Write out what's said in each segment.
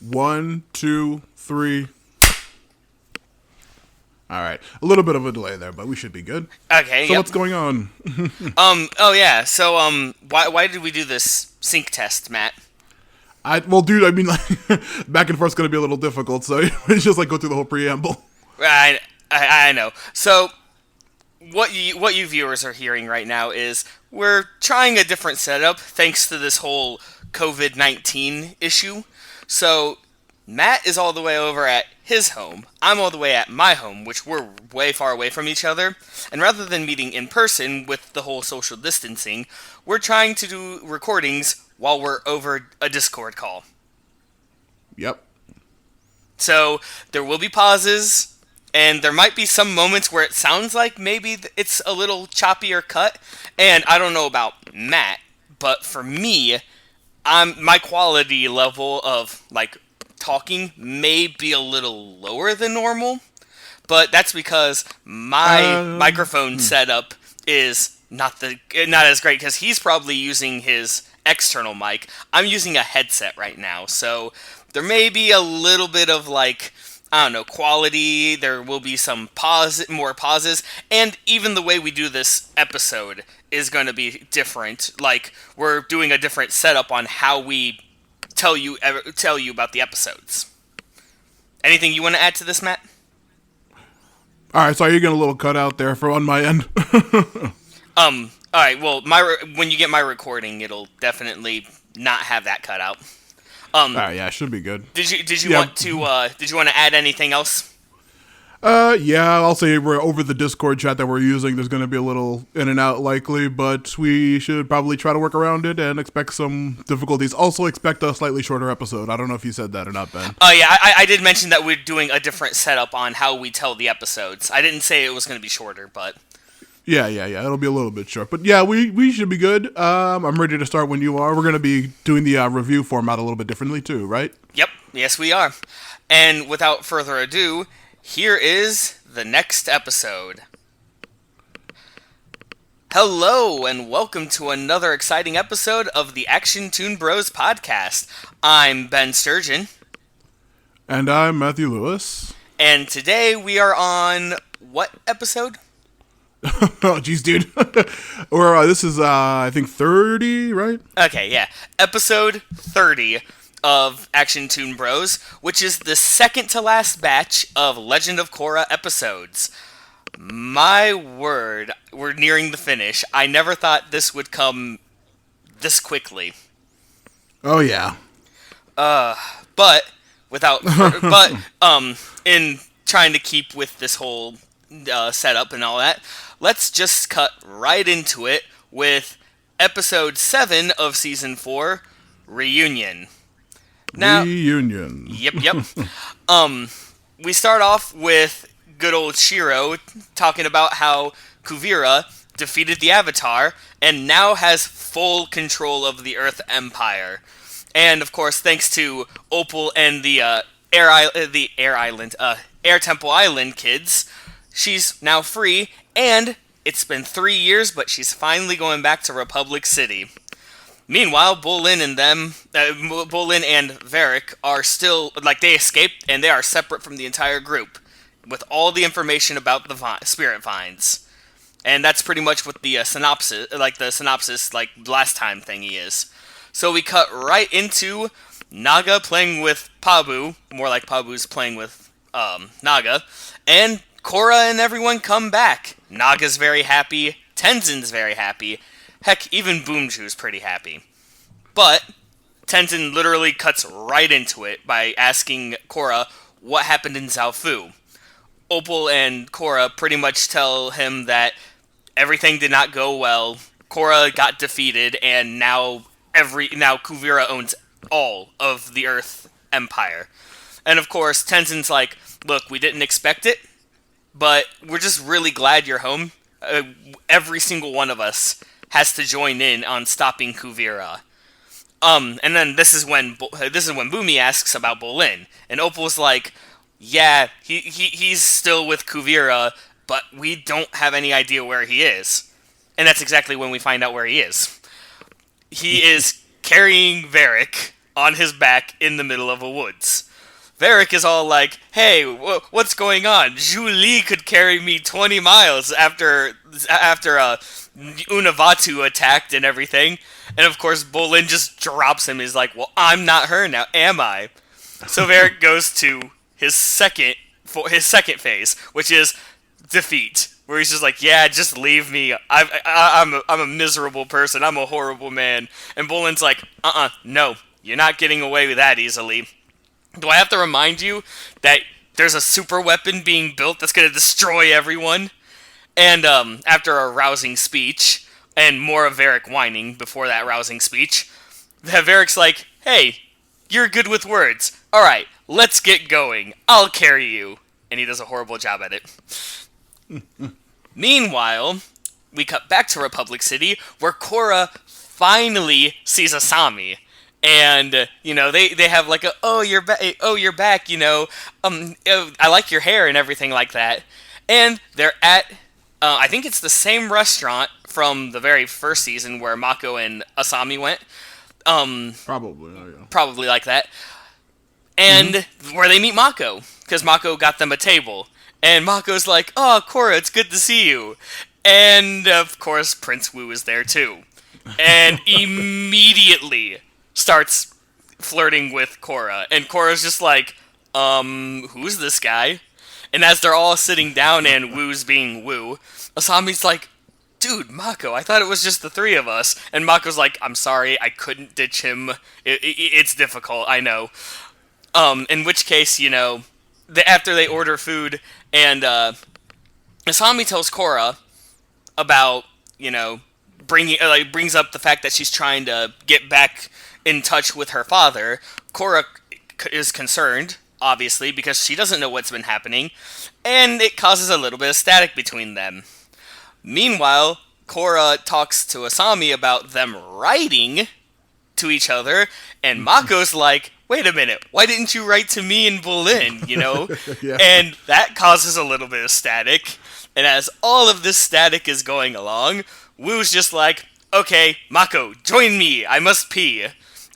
1, 2, 3. All right. A little bit of a delay there, but we should be good. Okay, So yep. what's going on? Oh yeah. So why did we do this sync test, Matt? Dude, I mean, like, back and forth's going to be a little difficult, so it's just like go through the whole preamble. I know. So what you viewers are hearing right now is we're trying a different setup thanks to this whole COVID-19 issue. So Matt is all the way over at his home. I'm all the way at my home, which we're way far away from each other. And rather than meeting in person with the whole social distancing, we're trying to do recordings while we're over a Discord call. Yep. So there will be pauses, and there might be some moments where it sounds like maybe it's a little choppy or cut. And I don't know about Matt, but for me, my quality level of like talking may be a little lower than normal, but that's because my microphone setup is not as great because he's probably using his external mic. I'm using a headset right now, so there may be a little bit of like I don't know quality. There will be some more pauses, and even the way we do this episode is going to be different. Like we're doing a different setup on how we tell you about the episodes. Anything you want to add to this, Matt? All right, so you're getting a little cut out there on my end. All right. Well, when you get my recording, it'll definitely not have that cut out. All right, yeah, it should be good. Did you want to add anything else? Yeah, I'll say we're over the Discord chat that we're using. There's going to be a little in and out likely, but we should probably try to work around it and expect some difficulties. Also expect a slightly shorter episode. I don't know if you said that or not, Ben. Oh, yeah, I did mention that we're doing a different setup on how we tell the episodes. I didn't say it was going to be shorter, but... Yeah. It'll be a little bit short. But yeah, we should be good. I'm ready to start when you are. We're going to be doing the review format a little bit differently too, right? Yep, yes we are. And without further ado, here is the next episode. Hello, and welcome to another exciting episode of the Action Toon Bros podcast. I'm Ben Sturgeon. And I'm Matthew Lewis. And today we are on what episode? Oh, jeez, dude. This is, I think, 30, right? Okay, yeah. Episode 30 of Action Toon Bros, which is the second to last batch of Legend of Korra episodes. My word, we're nearing the finish. I never thought this would come this quickly. Oh, yeah. But in trying to keep with this whole setup and all that, let's just cut right into it with episode 7 of season 4, Reunion. Now, Reunion. Yep. We start off with good old Shiro talking about how Kuvira defeated the Avatar and now has full control of the Earth Empire. And of course, thanks to Opal and the Air Temple Island kids, she's now free, and it's been 3 years, but she's finally going back to Republic City. Meanwhile, Bolin and Varrick are still, they escaped, and they are separate from the entire group, with all the information about the spirit vines. And that's pretty much what the synopsis, last time thingy is. So we cut right into Naga playing with Pabu, more like Pabu's playing with Naga, and Korra and everyone come back. Naga's very happy, Tenzin's very happy, heck, even Boomju's pretty happy. But Tenzin literally cuts right into it by asking Korra what happened in Zaofu. Opal and Korra pretty much tell him that everything did not go well, Korra got defeated, and now Kuvira owns all of the Earth Empire. And of course, Tenzin's like, look, we didn't expect it, but we're just really glad you're home. Every single one of us has to join in on stopping Kuvira. And then this is when Boomy asks about Bolin, and Opal's like, yeah, he's still with Kuvira, but we don't have any idea where he is. And that's exactly when we find out where he is. He is carrying Varrick on his back in the middle of a woods. Varrick is all like, "Hey, what's going on? Zhu Li could carry me 20 miles after Unavatu attacked and everything." And of course, Bolin just drops him. He's like, "Well, I'm not her now, am I?" So Varrick goes to his second phase, which is defeat, where he's just like, "Yeah, just leave me. I'm a miserable person. I'm a horrible man." And Bolin's like, no, you're not getting away with that easily. Do I have to remind you that there's a super weapon being built that's going to destroy everyone? And after a rousing speech, and more of Varrick whining before that rousing speech, Varrick's like, "Hey, you're good with words. Alright, let's get going. I'll carry you." And he does a horrible job at it. Meanwhile, we cut back to Republic City, where Korra finally sees Asami. And, they have like a, "Oh, you're back, I like your hair," and everything like that. And they're at, I think it's the same restaurant from the very first season where Mako and Asami went. Probably, oh yeah. Probably like that. And where they meet Mako, because Mako got them a table. And Mako's like, "Oh, Korra, it's good to see you." And, of course, Prince Wu is there, too. And immediately starts flirting with Korra. And Korra's just like, who's this guy? And as they're all sitting down and Wu's being Wu, Asami's like, "Dude, Mako, I thought it was just the three of us." And Mako's like, "I'm sorry, I couldn't ditch him. It's difficult, I know." In which case, after they order food, and Asami tells Korra about, brings up the fact that she's trying to get back in touch with her father. Korra is concerned, obviously, because she doesn't know what's been happening, and it causes a little bit of static between them. Meanwhile, Korra talks to Asami about them writing to each other, and Mako's like, "Wait a minute, why didn't you write to me and Bolin, Yeah. And that causes a little bit of static. And as all of this static is going along, Wu's just like, "Okay, Mako, join me, I must pee."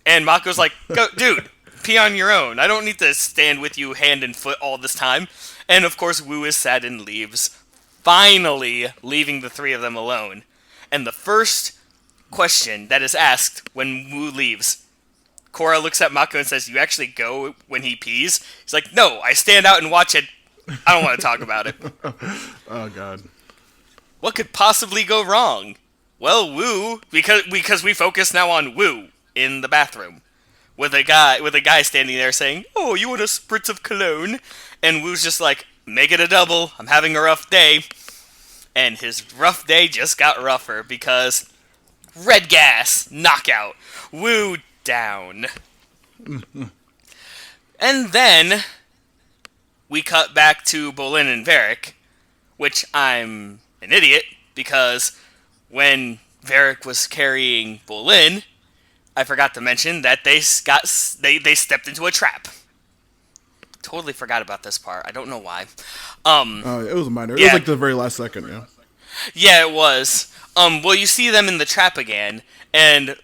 And Mako's like, "Go, dude, pee on your own. I don't need to stand with you hand and foot all this time." And of course, Wu is sad and leaves, finally leaving the three of them alone. And the first question that is asked when Wu leaves, Korra looks at Mako and says, "You actually go when he pees?" He's like, "No, I stand out and watch it. I don't want to talk about it." Oh god. What could possibly go wrong? Well, Wu, because we focus now on Wu in the bathroom, with a guy standing there saying, "Oh, you want a spritz of cologne?" And Wu's just like, "Make it a double. I'm having a rough day." And his rough day just got rougher because red gas knockout. Wu down. And then we cut back to Bolin and Varrick, which I'm an idiot because when Varrick was carrying Bolin, I forgot to mention that they stepped into a trap. Totally forgot about this part. I don't know why. It was minor. It was like the very last second, yeah. Yeah, it was. Well, you see them in the trap again, and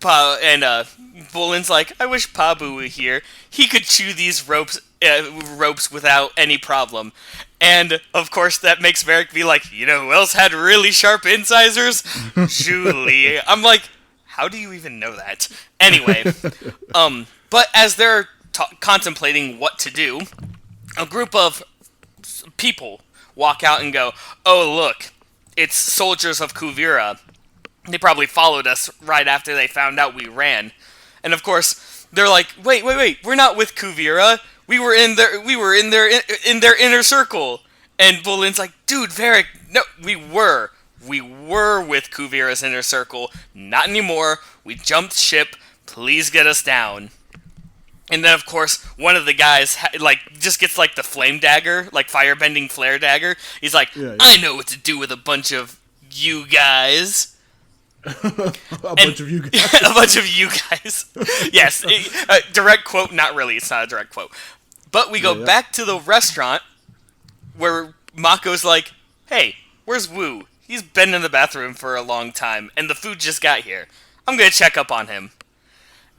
Bolin's like, "I wish Pabu were here. He could chew these ropes without any problem." And of course, that makes Varrick be like, "You know who else had really sharp incisors? Julie." I'm like, how do you even know that? Anyway, but as they're contemplating what to do, a group of people walk out and go, "Oh, look, it's soldiers of Kuvira. They probably followed us right after they found out we ran." And of course, they're like, wait, we're not with Kuvira. We were in their inner circle." And Bolin's like, "Dude, Varrick, no, we were with Kuvira's inner circle. Not anymore. We jumped ship. Please get us down." And then, of course, one of the guys just gets the flame dagger, firebending flare dagger. He's like, Yeah. "I know what to do with a bunch of you guys." A bunch of you guys. A bunch of you guys. Yes. Direct quote, not really. It's not a direct quote. But we go back to the restaurant where Mako's like, "Hey, where's Wu? He's been in the bathroom for a long time, and the food just got here. I'm going to check up on him."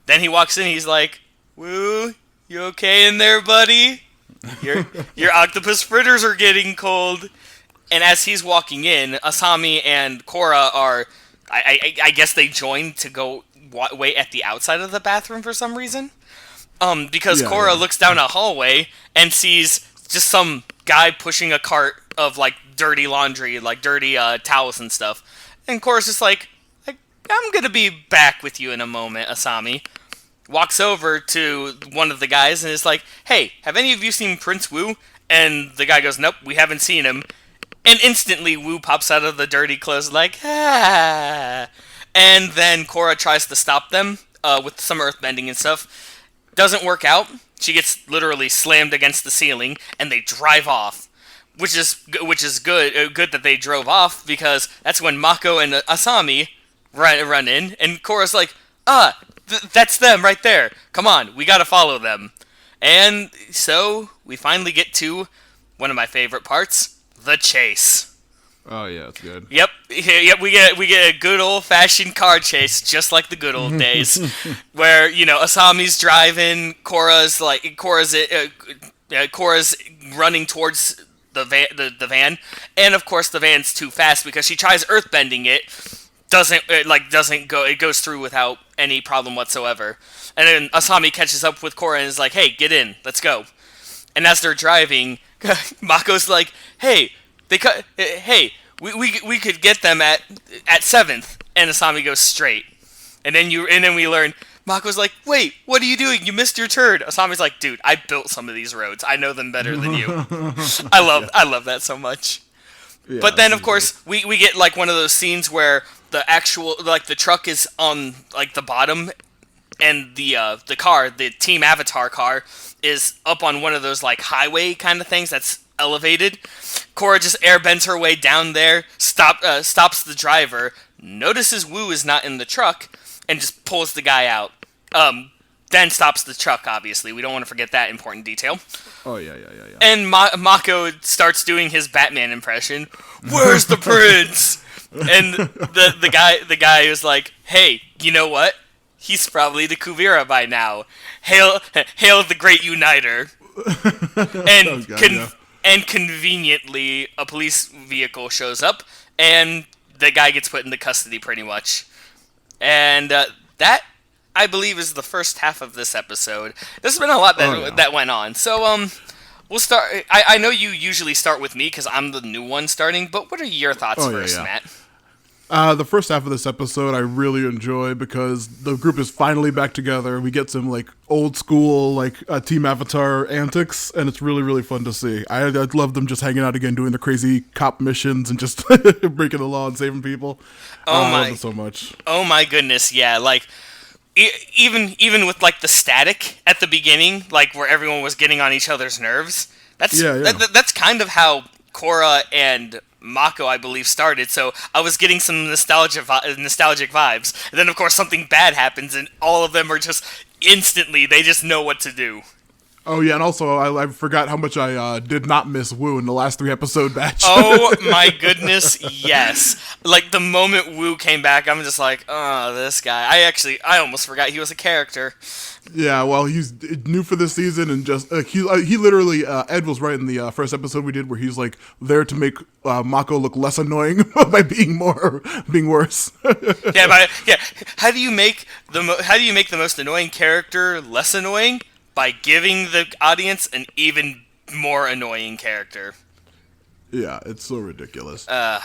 Then he walks in, he's like, "Woo, you okay in there, buddy? Your your octopus fritters are getting cold." And as he's walking in, Asami and Korra are, I guess they joined to go wait at the outside of the bathroom for some reason. Because Korra looks down a hallway and sees just some guy pushing a cart of like dirty laundry, like dirty towels and stuff. And Korra's just like, I'm gonna be back with you in a moment, Asami. Walks over to one of the guys and is like, "Hey, have any of you seen Prince Wu?" And the guy goes, "Nope, we haven't seen him." And instantly, Wu pops out of the dirty clothes like, "Ah!" And then Korra tries to stop them with some earthbending and stuff. Doesn't work out. She gets literally slammed against the ceiling, and they drive off. Which is good that they drove off, because that's when Mako and Asami run in, and Korra's like, that's them right there. Come on, we gotta follow them. And so we finally get to one of my favorite parts, the chase. Oh yeah, it's good. Yep. We get a good old fashioned car chase, just like the good old days, where Asami's driving, Korra's running towards the van, and of course the van's too fast because she tries earthbending it. Doesn't go. It goes through without any problem whatsoever. And then Asami catches up with Korra and is like, "Hey, get in, let's go." And as they're driving, Mako's like, "Hey, we could get them at 7th." And Asami goes straight. And then we learn Mako's like, "Wait, what are you doing? You missed your turn." Asami's like, "Dude, I built some of these roads. I know them better than you." I love that so much. Yeah, but then of course we get like one of those scenes where the actual the truck is on like the bottom, and the car, the Team Avatar car, is up on one of those like highway kind of things that's elevated. Korra just airbends her way down there, stops the driver, notices Wu is not in the truck, and just pulls the guy out. Then stops the truck, obviously. We don't want to forget that important detail. Oh, yeah. And Mako starts doing his Batman impression. "Where's the prince?" And the guy is like, "Hey, you know what? He's probably the Kuvira by now. Hail the great uniter." And conveniently, a police vehicle shows up, and the guy gets put into custody pretty much. And that, I believe, is the first half of this episode. There's been a lot that went on. So, we'll start. I know you usually start with me because I'm the new one starting, but what are your thoughts first, Matt? The first half of this episode I really enjoy because the group is finally back together. We get some like old school Team Avatar antics, and it's really, really fun to see. I love them just hanging out again, doing the crazy cop missions and just breaking the law and saving people. I love it so much. Oh my goodness, yeah, like even with like the static at the beginning, like where everyone was getting on each other's nerves. That's kind of how Korra and Mako, I believe, started, so I was getting some nostalgic vibes. And then, of course, something bad happens, and all of them are just instantly, they just know what to do. Oh, yeah, and also, I forgot how much I did not miss Wu in the last 3-episode batch. Oh, my goodness, yes. Like, the moment Wu came back, I'm just like, oh, this guy. I almost forgot he was a character. Yeah, well, he's new for this season, and just, he literally, Ed was right in the first episode we did, where he's, like, there to make Mako look less annoying by being worse. How do you make the most annoying character less annoying? By giving the audience an even more annoying character. Yeah, it's so ridiculous. Yeah.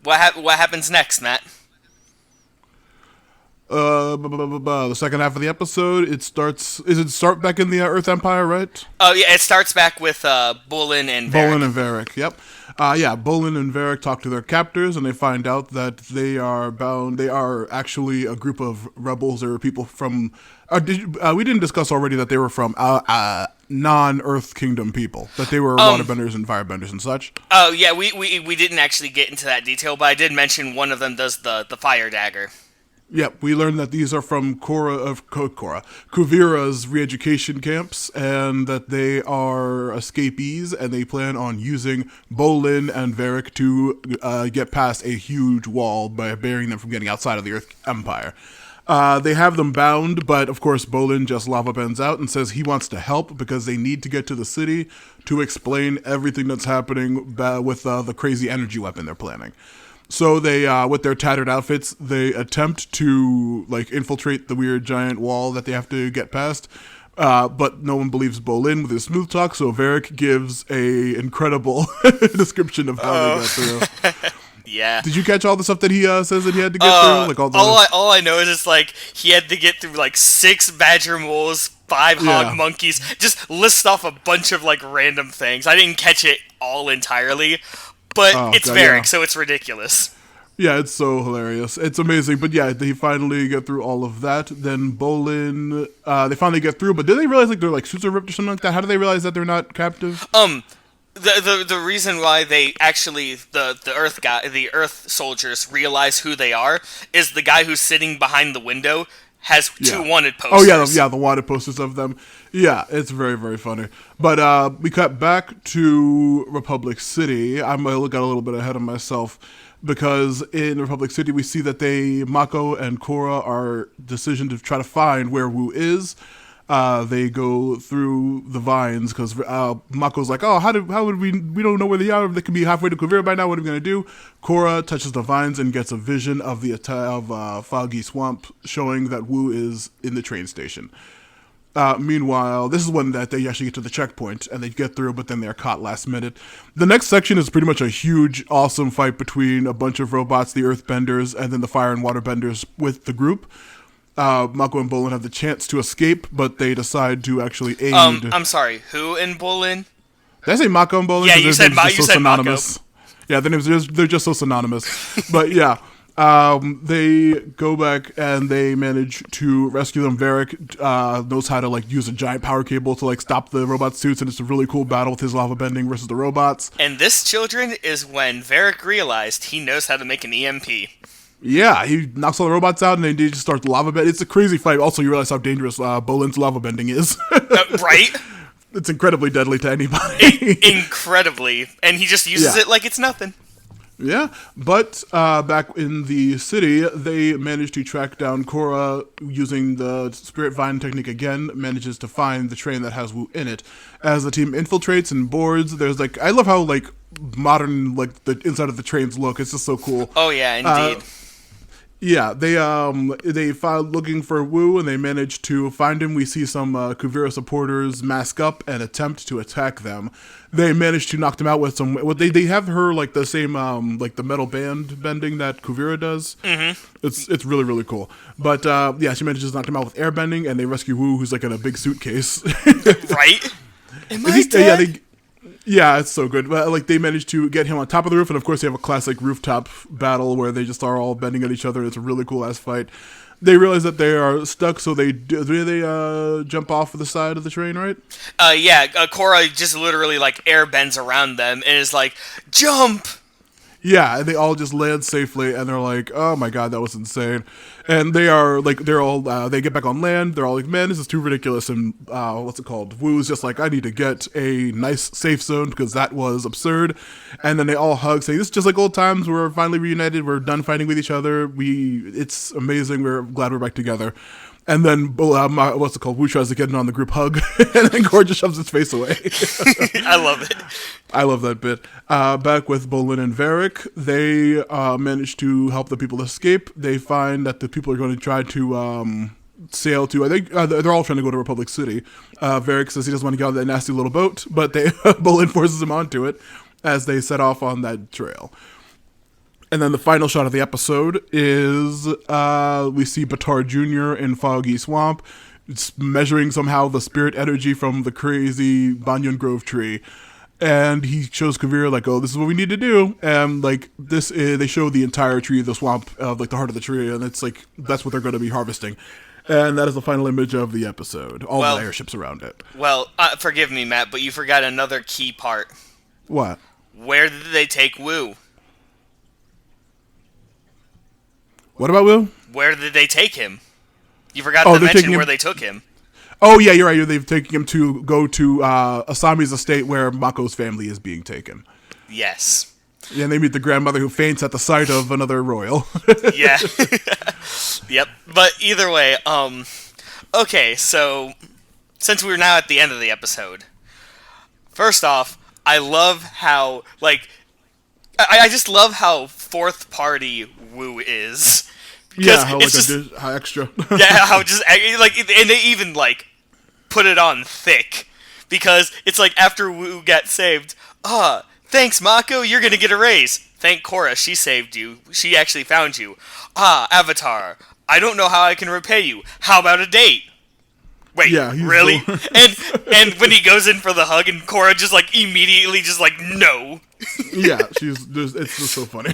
What happens next, Matt? The second half of the episode, it starts back in the Earth Empire, right? Oh, yeah, it starts back with Bolin and Varrick. Yep. Bolin and Varrick talk to their captors, and they find out that they are actually a group of rebels or people from... we didn't discuss already that they were from non-Earth Kingdom people, that they were waterbenders and firebenders and such. Oh, yeah, we didn't actually get into that detail, but I did mention one of them does the fire dagger. Yep, we learned that these are from Kuvira's re-education camps, and that they are escapees, and they plan on using Bolin and Varrick to get past a huge wall by barring them from getting outside of the Earth Empire. They have them bound, but of course Bolin just lava bends out and says he wants to help because they need to get to the city to explain everything that's happening with the crazy energy weapon they're planning. So they, with their tattered outfits, they attempt to like infiltrate the weird giant wall that they have to get past. But no one believes Bolin with his smooth talk, so Varrick gives a incredible description of how they got through. Yeah. Did you catch all the stuff that he says that he had to get through? Like all I know is it's like he had to get through like 6 badger moles, 5 hog monkeys. Just list off a bunch of like random things. I didn't catch it all entirely, but it's Varrick, so it's ridiculous. Yeah, it's so hilarious. It's amazing. But yeah, they finally get through all of that. Then Bolin, they finally get through. But did they realize like their like suits are ripped or something like that? How do they realize that they're not captive? The reason why they actually the Earth soldiers realize who they are is the guy who's sitting behind the window has 2 wanted posters. Oh yeah, the wanted posters of them. Yeah, it's very, very funny. But we cut back to Republic City. I'm gonna look out a little bit ahead of myself because in Republic City we see that Mako and Korra are decision to try to find where Wu is. They go through the vines because Mako's like, oh, how would we don't know where they are. They could be halfway to Kuvira by now. What are we going to do? Korra touches the vines and gets a vision of the Foggy Swamp showing that Wu is in the train station. Meanwhile, this is when that they actually get to the checkpoint and they get through, but then they're caught last minute. The next section is pretty much a huge, awesome fight between a bunch of robots, the Earthbenders, and then the Fire and Waterbenders with the group. Mako and Bolin have the chance to escape, but they decide to actually aid. I'm sorry, who in Bolin? Did I say Mako and Bolin? Yeah, you said Mako. Synonymous. Yeah, their names they're just so synonymous. But yeah, they go back and they manage to rescue them. Varrick knows how to like use a giant power cable to like stop the robot suits, and it's a really cool battle with his lava bending versus the robots. And this, children, is when Varrick realized he knows how to make an EMP. Yeah, he knocks all the robots out, and then they just start the lava bend. It's a crazy fight. Also, you realize how dangerous Bolin's lava bending is. Right? It's incredibly deadly to anybody. Incredibly. And he just uses it like it's nothing. Yeah, but back in the city, they manage to track down Korra using the Spirit Vine technique again, manages to find the train that has Wu in it. As the team infiltrates and boards, there's like, I love how like modern like the inside of the trains look. It's just so cool. Oh yeah, indeed. Yeah, they filed looking for Wu and they managed to find him. We see some Kuvira supporters mask up and attempt to attack them. They managed to knock them out with some. Well, they have her like the same like the metal band bending that Kuvira does. Mm-hmm. It's really, really cool. But yeah, she manages to knock them out with air bending, and they rescue Wu, who's like in a big suitcase. Right? Am I dead? Yeah, it's so good. Like they managed to get him on top of the roof, and of course they have a classic rooftop battle where they just are all bending at each other. It's a really cool ass fight. They realize that they are stuck, so they jump off of the side of the train, right? Yeah. Korra just literally like air bends around them and is like, "Jump!" Yeah, and they all just land safely, and they're like, "Oh my god, that was insane!" And they are like, they're all they get back on land. They're all like, "Man, this is too ridiculous." And what's it called? Wu's just like, "I need to get a nice safe zone because that was absurd." And then they all hug, saying, "This is just like old times. We're finally reunited. We're done fighting with each other. It's amazing. We're glad we're back together." And then, what's it called? Wu tries to get in on the group hug, and then Korra just shoves his face away. I love it. I love that bit. Back with Bolin and Varrick, they manage to help the people escape. They find that the people are going to try to sail to, I think, they're all trying to go to Republic City. Varrick says he doesn't want to get on that nasty little boat, but Bolin forces him onto it as they set off on that trail. And then the final shot of the episode is we see Batar Jr. in Foggy Swamp. It's measuring somehow the spirit energy from the crazy Banyan Grove tree. And he shows Kuvira, like, "Oh, this is what we need to do." And, like, they show the entire tree of the swamp, like, the heart of the tree. And it's, like, that's what they're going to be harvesting. And that is the final image of the episode. All the airships around it. Well, forgive me, Matt, but you forgot another key part. What? Where did they take Wu? What about Wu? Where did they take him? You forgot to mention where they took him. Oh, yeah, you're right. They've taken him to go to Asami's estate where Mako's family is being taken. Yes. Yeah, and they meet the grandmother who faints at the sight of another royal. Yeah. Yep. But either way, okay, so since we're now at the end of the episode, first off, I love how, like, I just love how fourth party Wu is. Yeah, how it's just how extra. Yeah, how just like, and they even like put it on thick because it's like after Wu got saved. Thanks, Mako. You're gonna get a raise. Thank Korra. She saved you. She actually found you. Avatar. I don't know how I can repay you. How about a date? Wait, yeah, really? and when he goes in for the hug, and Korra just like immediately just like no. Yeah, it's just so funny.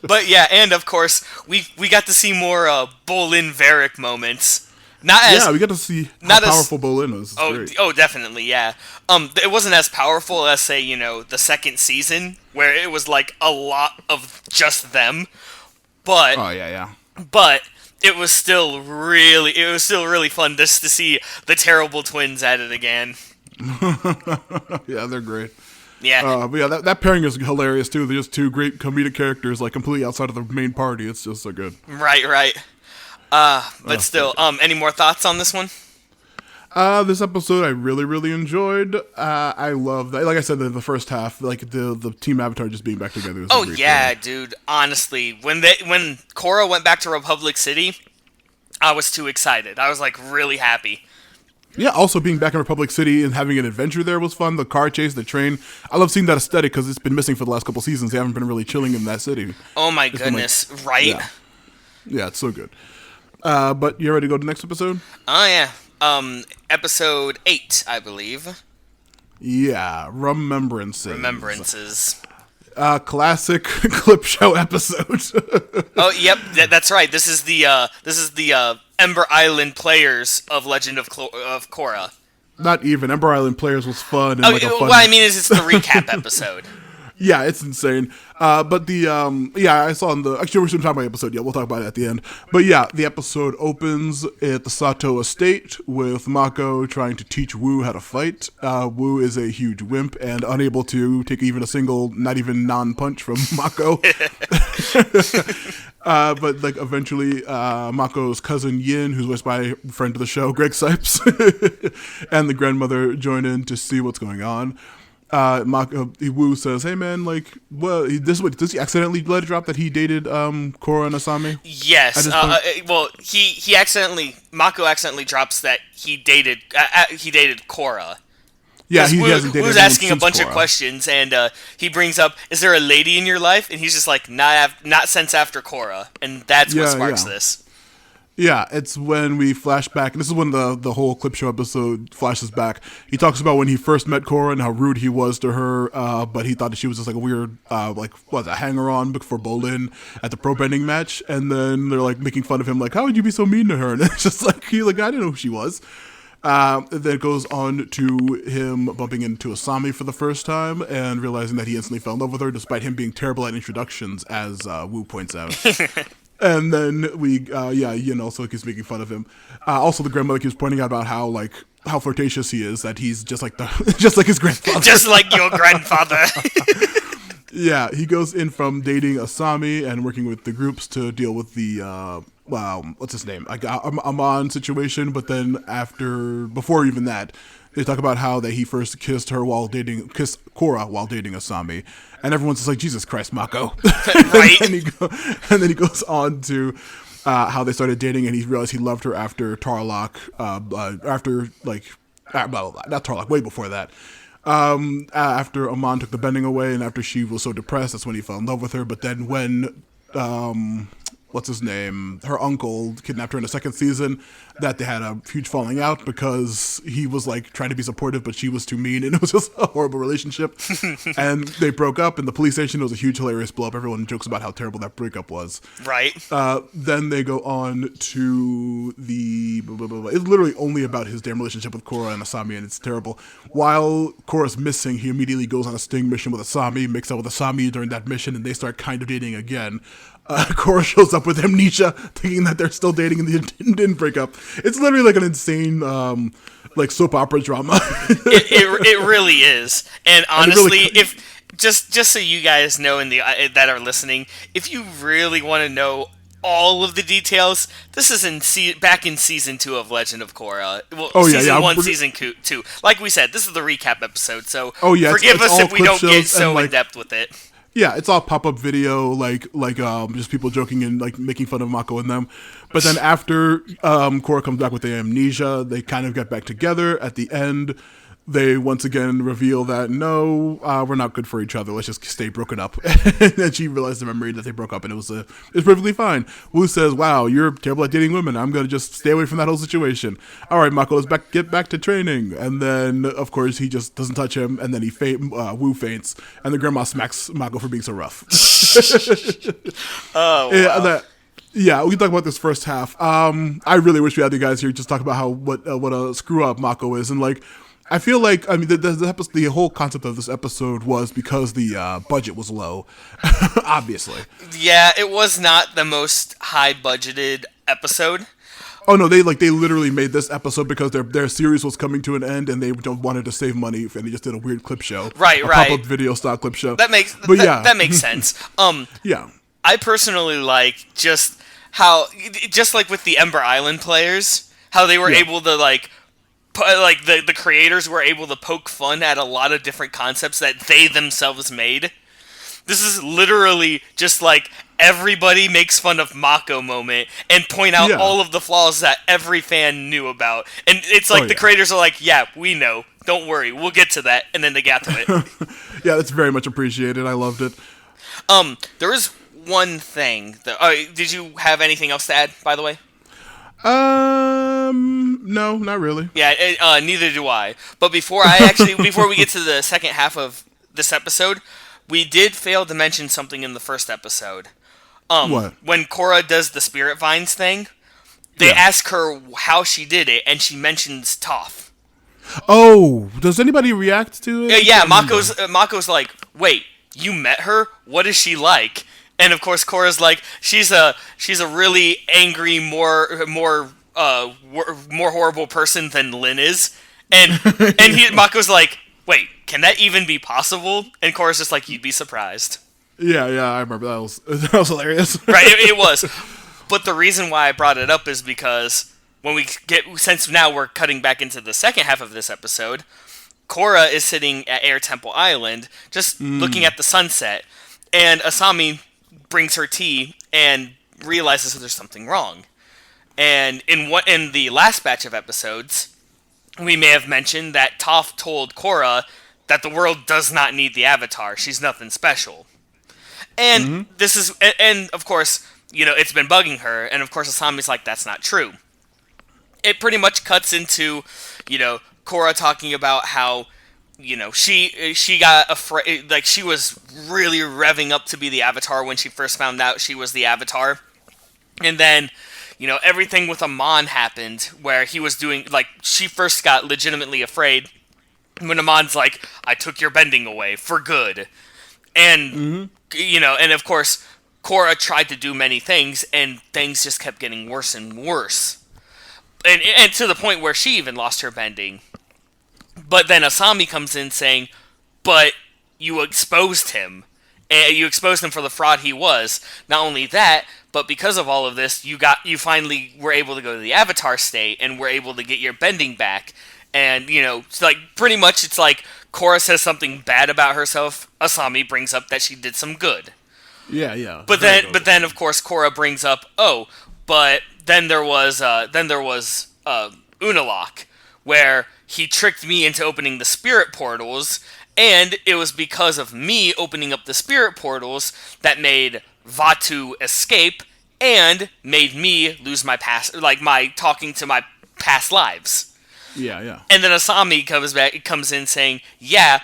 But yeah, and of course we got to see more Bolin Varrick moments. We got to see how powerful Bolin is. Oh, definitely, yeah. It wasn't as powerful as, say, the second season where it was like a lot of just them, but but it was still really fun just to see the terrible twins at it again. Yeah, they're great. Yeah. But yeah, that pairing is hilarious too. They're just two great comedic characters, like completely outside of the main party. It's just so good. Right. But still, any more thoughts on this one? This episode I really enjoyed. I love that. Like I said, the first half, like the Team Avatar just being back together. Was oh yeah, dude. Honestly, when Korra went back to Republic City, I was too excited. I was like really happy. Yeah, also being back in Republic City and having an adventure there was fun. The car chase, the train. I love seeing that aesthetic because it's been missing for the last couple seasons. They haven't been really chilling in that city. Oh my goodness, right? Yeah, it's so good. But you ready to go to the next episode? Oh yeah. Episode 8, I believe. Yeah, Remembrances. Classic clip show episode. Oh, yep, that's right. This is the Ember Island players of Legend of Korra. Not even Ember Island players was fun. And what I mean is it's the recap episode. Yeah, it's insane. But I saw in the, actually we're going to talk about the episode, we'll talk about it at the end. But yeah, the episode opens at the Sato estate with Mako trying to teach Wu how to fight. Wu is a huge wimp and unable to take even a single, not even non-punch from Mako. But like eventually, Mako's cousin Yin, who's voiced by a friend of the show, Greg Sipes, and the grandmother join in to see what's going on. Wu says, "Hey man, like, well, does he accidentally let it drop that he dated Korra and Asami?" Yes. Mako accidentally drops that he dated Korra. Yeah, he hasn't dated. Wu's asking a bunch Korra. of questions, and he brings up, "Is there a lady in your life?" And he's just like, "Not since after Korra," and that's what sparks this. Yeah, it's when we flash back, and this is when the whole clip show episode flashes back. He talks about when he first met Korra and how rude he was to her, but he thought that she was just like a weird, a hanger-on for Bolin at the pro bending match, and then they're like making fun of him, like, how would you be so mean to her? And it's just like, I didn't know who she was. And then it goes on to him bumping into Asami for the first time and realizing that he instantly fell in love with her, despite him being terrible at introductions, as Wu points out. And then so keeps making fun of him. Also, the grandmother keeps pointing out about how flirtatious he is, that he's just like his grandfather. Just like your grandfather. Yeah, he goes in from dating Asami and working with the groups to deal with the what's his name? Amon situation. But then before even that, they talk about how that he first kissed Korra while dating Asami, and everyone's just like, Jesus Christ, Mako. Right. and then he goes on to how they started dating, and he realized he loved her after Tarlok. Not Tarlok, way before that. After Amon took the bending away, and after she was so depressed, that's when he fell in love with her. But then when what's his name, her uncle kidnapped her in the second season, that they had a huge falling out because he was like trying to be supportive, but she was too mean, and it was just a horrible relationship. And they broke up in the police station. It was a huge, hilarious blow up. Everyone jokes about how terrible that breakup was. Right. Then they go on to it's literally only about his damn relationship with Korra and Asami, and it's terrible. While Korra's missing, he immediately goes on a sting mission with Asami, makes out with Asami during that mission, and they start kind of dating again. Korra shows up with amnesia, thinking that they're still dating and they didn't break up. It's literally like an insane, soap opera drama. It really is. And honestly, just so you guys know in the that are listening, if you really want to know all of the details, this is back in season 2 of Legend of Korra. Well, Oh yeah, season yeah. 1, season 2. Like we said, this is the recap episode, so Oh yeah, forgive it's us all if we clip don't get shows so and in like depth with it. yeah, it's all pop up video, just people joking and like making fun of Mako and them. But then after Korra comes back with the amnesia, they kind of get back together. At the end, they once again reveal that no, we're not good for each other. Let's just stay broken up. And she realized the memory that they broke up, and it's perfectly fine. Wu says, "Wow, you're terrible at dating women. I'm gonna just stay away from that whole situation." All right, Mako, get back to training. And then of course he just doesn't touch him, and then Wu faints, and the grandma smacks Mako for being so rough. Oh, Yeah, wow. yeah, we can talk about this first half. I really wish we had you guys here just talk about what a screw up Mako is, and like I feel like the whole concept of this episode was because the budget was low, obviously. Yeah, it was not the most high budgeted episode. Oh no, they literally made this episode because their series was coming to an end and they wanted to save money, and they just did a weird clip show, Right, a right. pop up video style clip show. But yeah, that makes sense. yeah. I personally like just how, just like with the Ember Island players, how they were Yeah. able to like, like the creators were able to poke fun at a lot of different concepts that they themselves made. This is literally just like everybody makes fun of Mako moment and point out Yeah. all of the flaws that every fan knew about. And it's like Oh, the yeah. creators are like, yeah, we know. Don't worry, we'll get to that. And then they got to it. Yeah, that's very much appreciated. I loved it. There is one thing that, did you have anything else to add, by the way? No, not really. Yeah, neither do I. But before we get to the second half of this episode, we did fail to mention something in the first episode. What? When Korra does the spirit vines thing, they Yeah. ask her how she did it, and she mentions Toph. Oh, does anybody react to it? Yeah, Mako's like, wait, you met her? What is she like? And of course, Korra's like, she's a really angry, more horrible person than Lin is. And Mako's like, wait, can that even be possible? And Korra's just like, you'd be surprised. Yeah, I remember that was hilarious. Right, it was. But the reason why I brought it up is because since now we're cutting back into the second half of this episode, Korra is sitting at Air Temple Island, just looking at the sunset, and Asami brings her tea and realizes that there's something wrong. And in the last batch of episodes, we may have mentioned that Toph told Korra that the world does not need the Avatar. She's nothing special. And and of course, it's been bugging her, and of course Asami's like, that's not true. It pretty much cuts into, Korra talking about how, she got afraid, like she was really revving up to be the Avatar when she first found out she was the Avatar. And then, everything with Amon happened where he was doing, like, she first got legitimately afraid when Amon's like, I took your bending away for good. And, and of course, Korra tried to do many things, and things just kept getting worse and worse. And to the point where she even lost her bending. But then Asami comes in saying, but you exposed him. And you exposed him for the fraud he was. Not only that, but because of all of this, you finally were able to go to the Avatar state and were able to get your bending back. And, it's like, pretty much it's like Korra says something bad about herself, Asami brings up that she did some good. Yeah. But then of course Korra brings up, but then there was Unalaq, where he tricked me into opening the spirit portals, and it was because of me opening up the spirit portals that made Vatu escape and made me lose my past, like my talking to my past lives. Yeah. And then Asami comes in saying, yeah,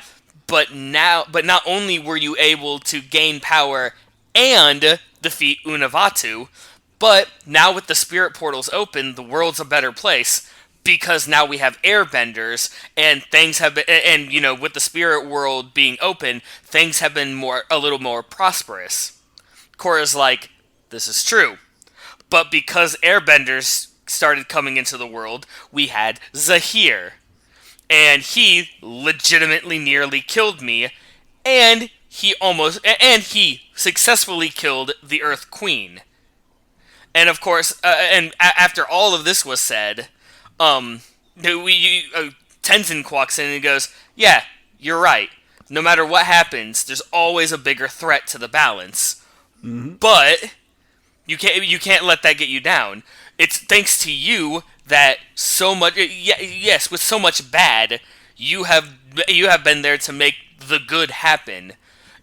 but not only were you able to gain power and defeat Unavatu, but now with the spirit portals open, the world's a better place because now we have airbenders and things have been, and with the spirit world being open, things have been a little more prosperous. Korra's like, this is true. But because airbenders started coming into the world, we had Zahir. And he legitimately nearly killed me, and he successfully killed the Earth Queen. And of course, after all of this was said, Tenzin walks in and goes, "Yeah, you're right. No matter what happens, there's always a bigger threat to the balance. Mm-hmm. But you can't let that get you down. It's thanks to you that so much. Yes, with so much bad, you have been there to make the good happen.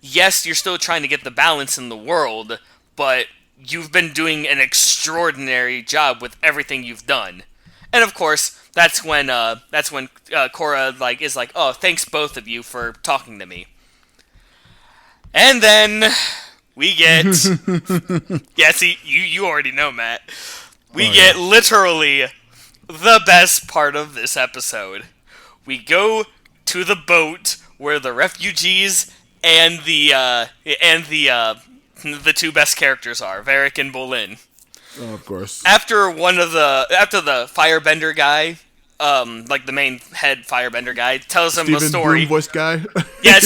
Yes, you're still trying to get the balance in the world, but you've been doing an extraordinary job with everything you've done." And of course, that's when Korra is like, "Oh, thanks both of you for talking to me." And then we get yeah, see, you already know, Matt. We get literally the best part of this episode. We go to the boat where the refugees and the two best characters are, Varrick and Bolin. Oh, of course. After the firebender guy, like the main head firebender guy, tells him the story. Bloom voice guy. Yeah,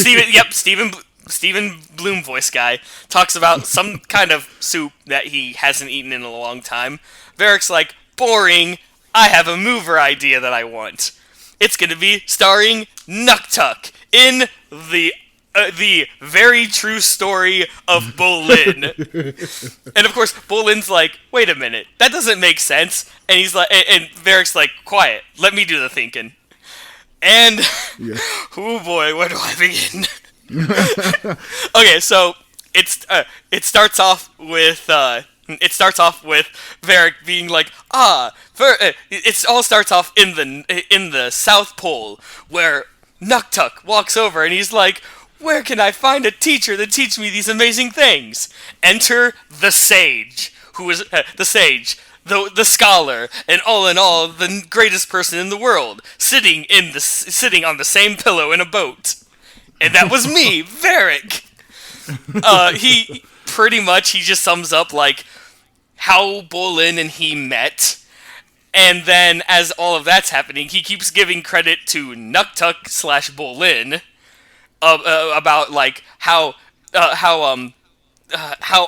Steven Bloom voice guy talks about some kind of soup that he hasn't eaten in a long time. Varrick's like, "Boring. I have a mover idea that I want. It's gonna be starring Nuktuk in the very true story of Bolin." And of course, Bolin's like, "Wait a minute, that doesn't make sense." And he's like, and Varrick's like, "Quiet, let me do the thinking." And oh boy, where do I begin? Okay, so it starts off with Varrick being like, it all starts off in the South Pole, where Nuktuk walks over and he's like, "Where can I find a teacher to teach me these amazing things?" Enter the sage, who is the sage, the scholar, and all in all, the greatest person in the world, sitting on the same pillow in a boat. And that was me, Varrick. He just sums up like how Bolin and he met. And then, as all of that's happening, he keeps giving credit to Nuktuk / Bolin about like how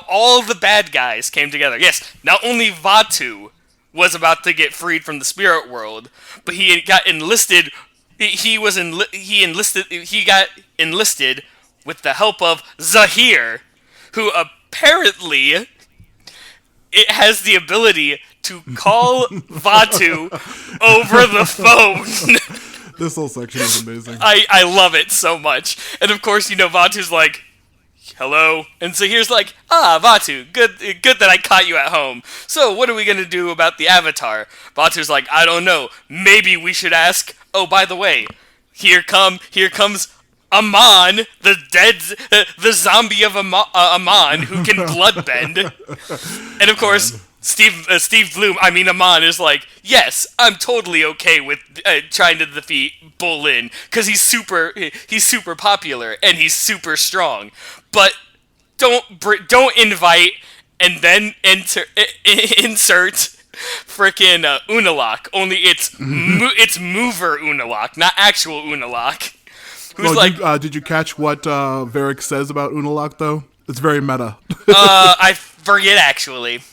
all the bad guys came together. Yes, not only Vaatu was about to get freed from the spirit world, but he got enlisted. He got enlisted with the help of Zahir, who apparently it has the ability to call Vaatu over the phone. This whole section is amazing. I love it so much. And of course, Vaatu's like, "Hello?" And Zahir's like, Vaatu, good that I caught you at home. So, what are we gonna do about the Avatar? Vaatu's like, "I don't know. Maybe we should ask. Oh, by the way, here comes Amon, the zombie of Amon, who can bloodbend." And of course, Amon is like, "Yes, I'm totally okay with trying to defeat Bolin, because he's super popular and he's super strong. But don't invite and then insert frickin' Unalak. Only it's mover Unalak, not actual Unalak." Who's did you catch what Varrick says about Unalak, though? It's very meta. I forget, actually.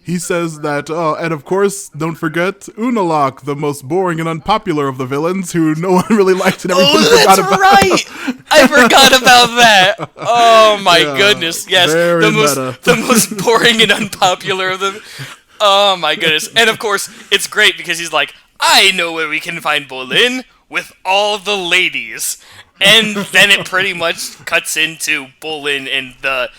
He says that, and of course, don't forget, Unalak, the most boring and unpopular of the villains, who no one really liked and everyone forgot about. Oh, that's right! I forgot about that! Oh my goodness, yes. The most boring and unpopular of them. Oh my goodness. And of course, it's great because he's like, "I know where we can find Bolin, with all the ladies." And then it pretty much cuts into Bolin and the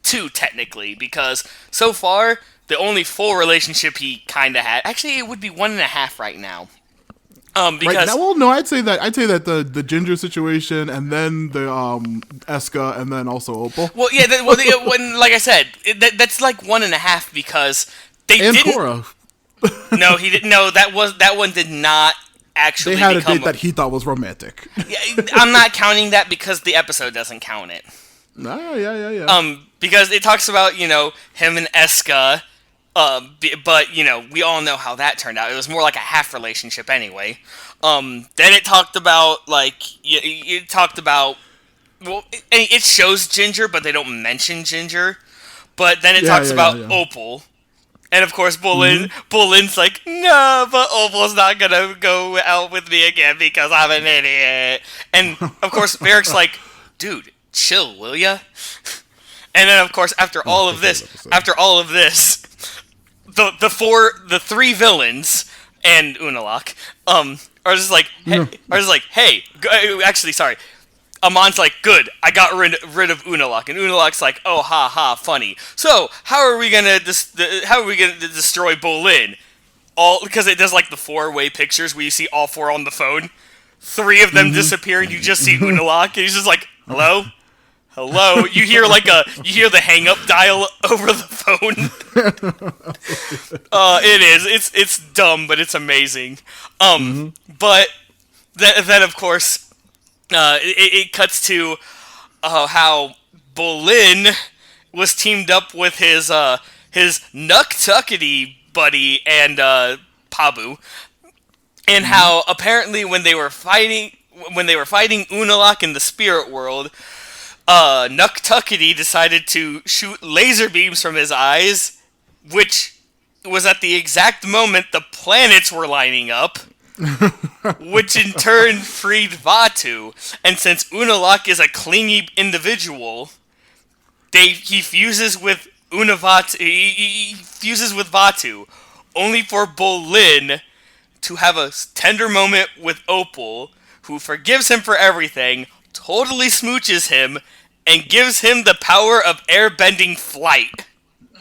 two technically, because so far the only full relationship he kind of had, actually it would be 1.5 right now. Because right now, well, no, I'd say that the Ginger situation, and then the Eska, and then also Opal. Well, yeah, like I said, that's like 1.5 because they and didn't. Korra. No, he didn't. No, that one did not actually. They had a date that he thought was romantic. Yeah, I'm not counting that because the episode doesn't count it. Yeah. Because it talks about him and Eska, But we all know how that turned out. It was more like a half relationship anyway. Then it talked about it talked about it shows Ginger, but they don't mention Ginger. But then it talks about Opal. And of course, Bolin's like, no, but Opal's not gonna go out with me again because I'm an idiot. And of course, Varrick's like, dude, chill, will ya? And then of course, after all of this, the three villains and Unalaq, are just like, hey, actually, sorry. Amon's like, good, I got rid of Unalaq, and Unalaq's like, oh, ha ha, funny. So how are we gonna destroy Bolin? All because it does like the 4-way pictures where you see all 4 on the phone. 3 of them disappear, and you just see Unalaq, and he's just like, hello. You hear the hang up dial over the phone. It's dumb, but it's amazing. But then of course. It cuts to how Bolin was teamed up with his Nuktuckety buddy and Pabu, and how apparently when they were fighting Unalaq in the spirit world, Nuktuckety decided to shoot laser beams from his eyes, which was at the exact moment the planets were lining up. Which in turn freed Vaatu, and since Unalaq is a clingy individual, he fuses with Vaatu, only for Bolin to have a tender moment with Opal, who forgives him for everything, totally smooches him, and gives him the power of airbending flight.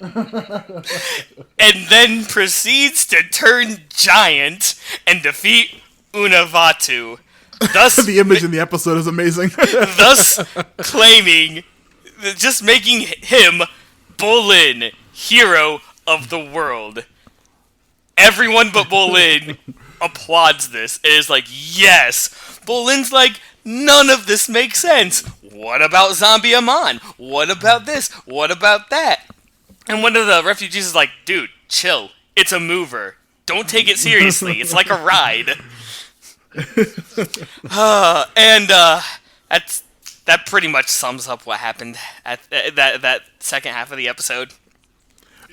And then proceeds to turn giant and defeat Vaatu. Thus, the image in the episode is amazing. Thus claiming, just making him Bolin, hero of the world. Everyone but Bolin applauds this. It is like, yes. Bolin's like, none of this makes sense. What about Zombie Amon? What about this? What about that? And one of the refugees is like, dude, chill. It's a mover. Don't take it seriously. It's like a ride. That pretty much sums up what happened at that second half of the episode.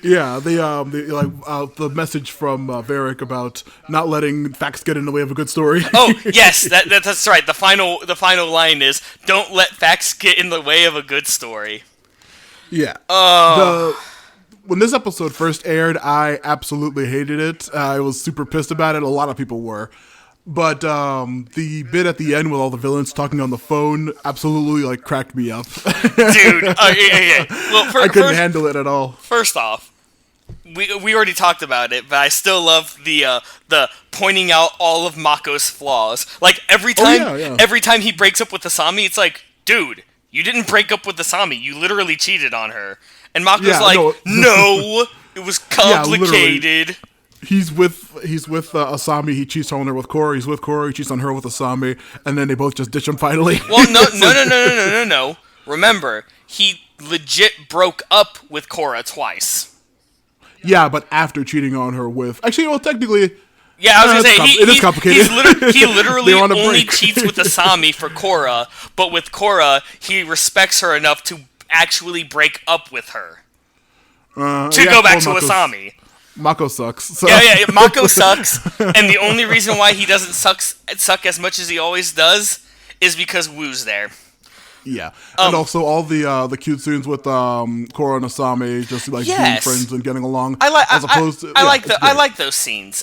Yeah, the message from Varrick about not letting facts get in the way of a good story. Oh yes, that's right. The final line is, "Don't let facts get in the way of a good story." Yeah. When this episode first aired, I absolutely hated it. I was super pissed about it. A lot of people were. But the bit at the end with all the villains talking on the phone absolutely cracked me up. Dude, yeah. Well, I couldn't handle it at all. First off, we already talked about it, but I still love the pointing out all of Mako's flaws. Like every time he breaks up with Asami, it's like, dude, you didn't break up with Asami. You literally cheated on her. And Mako's no, it was complicated. Yeah, he's with Asami. He cheats on her with Korra. He's with Korra. He cheats on her with Asami, and then they both just ditch him finally. Well, no. Remember, he legit broke up with Korra twice. Yeah, but after cheating on her with technically. Yeah, I was gonna say it is complicated. He literally only cheats with Asami for Korra, but with Korra, he respects her enough to actually break up with her go back to Asami. Mako sucks. So. Yeah, Mako sucks, and the only reason why he doesn't suck as much as he always does is because Wu's there. Yeah, and also all the cute scenes with Korra and Asami just being friends and getting along. I like those scenes.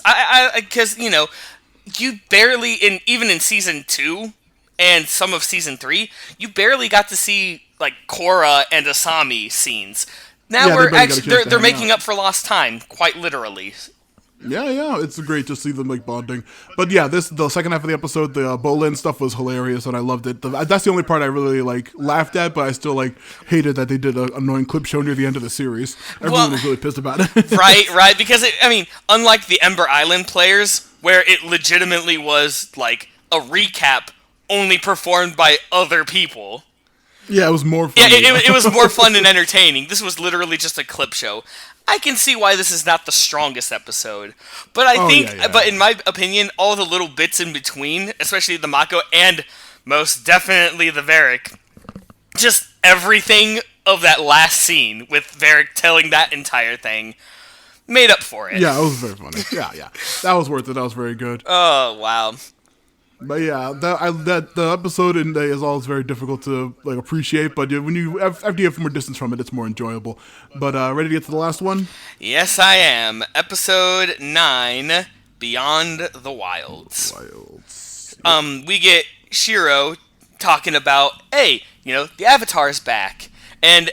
Because you barely even in season 2 and some of season 3, you barely got to see Korra and Asami scenes. Now they're making up for lost time, quite literally. Yeah, it's great to see them bonding. But yeah, the second half of the episode, the Bolin stuff was hilarious, and I loved it. That's the only part I really laughed at, but I still hated that they did an annoying clip show near the end of the series. Everyone was really pissed about it. right, because unlike the Ember Island players, where it legitimately was a recap only performed by other people. Yeah, it was more fun. Yeah, it was more fun and entertaining. This was literally just a clip show. I can see why this is not the strongest episode, but I think, yeah, yeah. but in my opinion, all the little bits in between, especially the Mako and most definitely the Varrick, just everything of that last scene with Varrick telling that entire thing made up for it. Yeah, it was very funny. Yeah. That was worth it. That was very good. Oh wow. But yeah, the episode in day is always very difficult to like appreciate. But when you after you have more distance from it, it's more enjoyable. But ready to get to the last one? Yes, I am. Episode 9, Beyond the Wilds. We get Shiro talking about, hey, the Avatar's back, and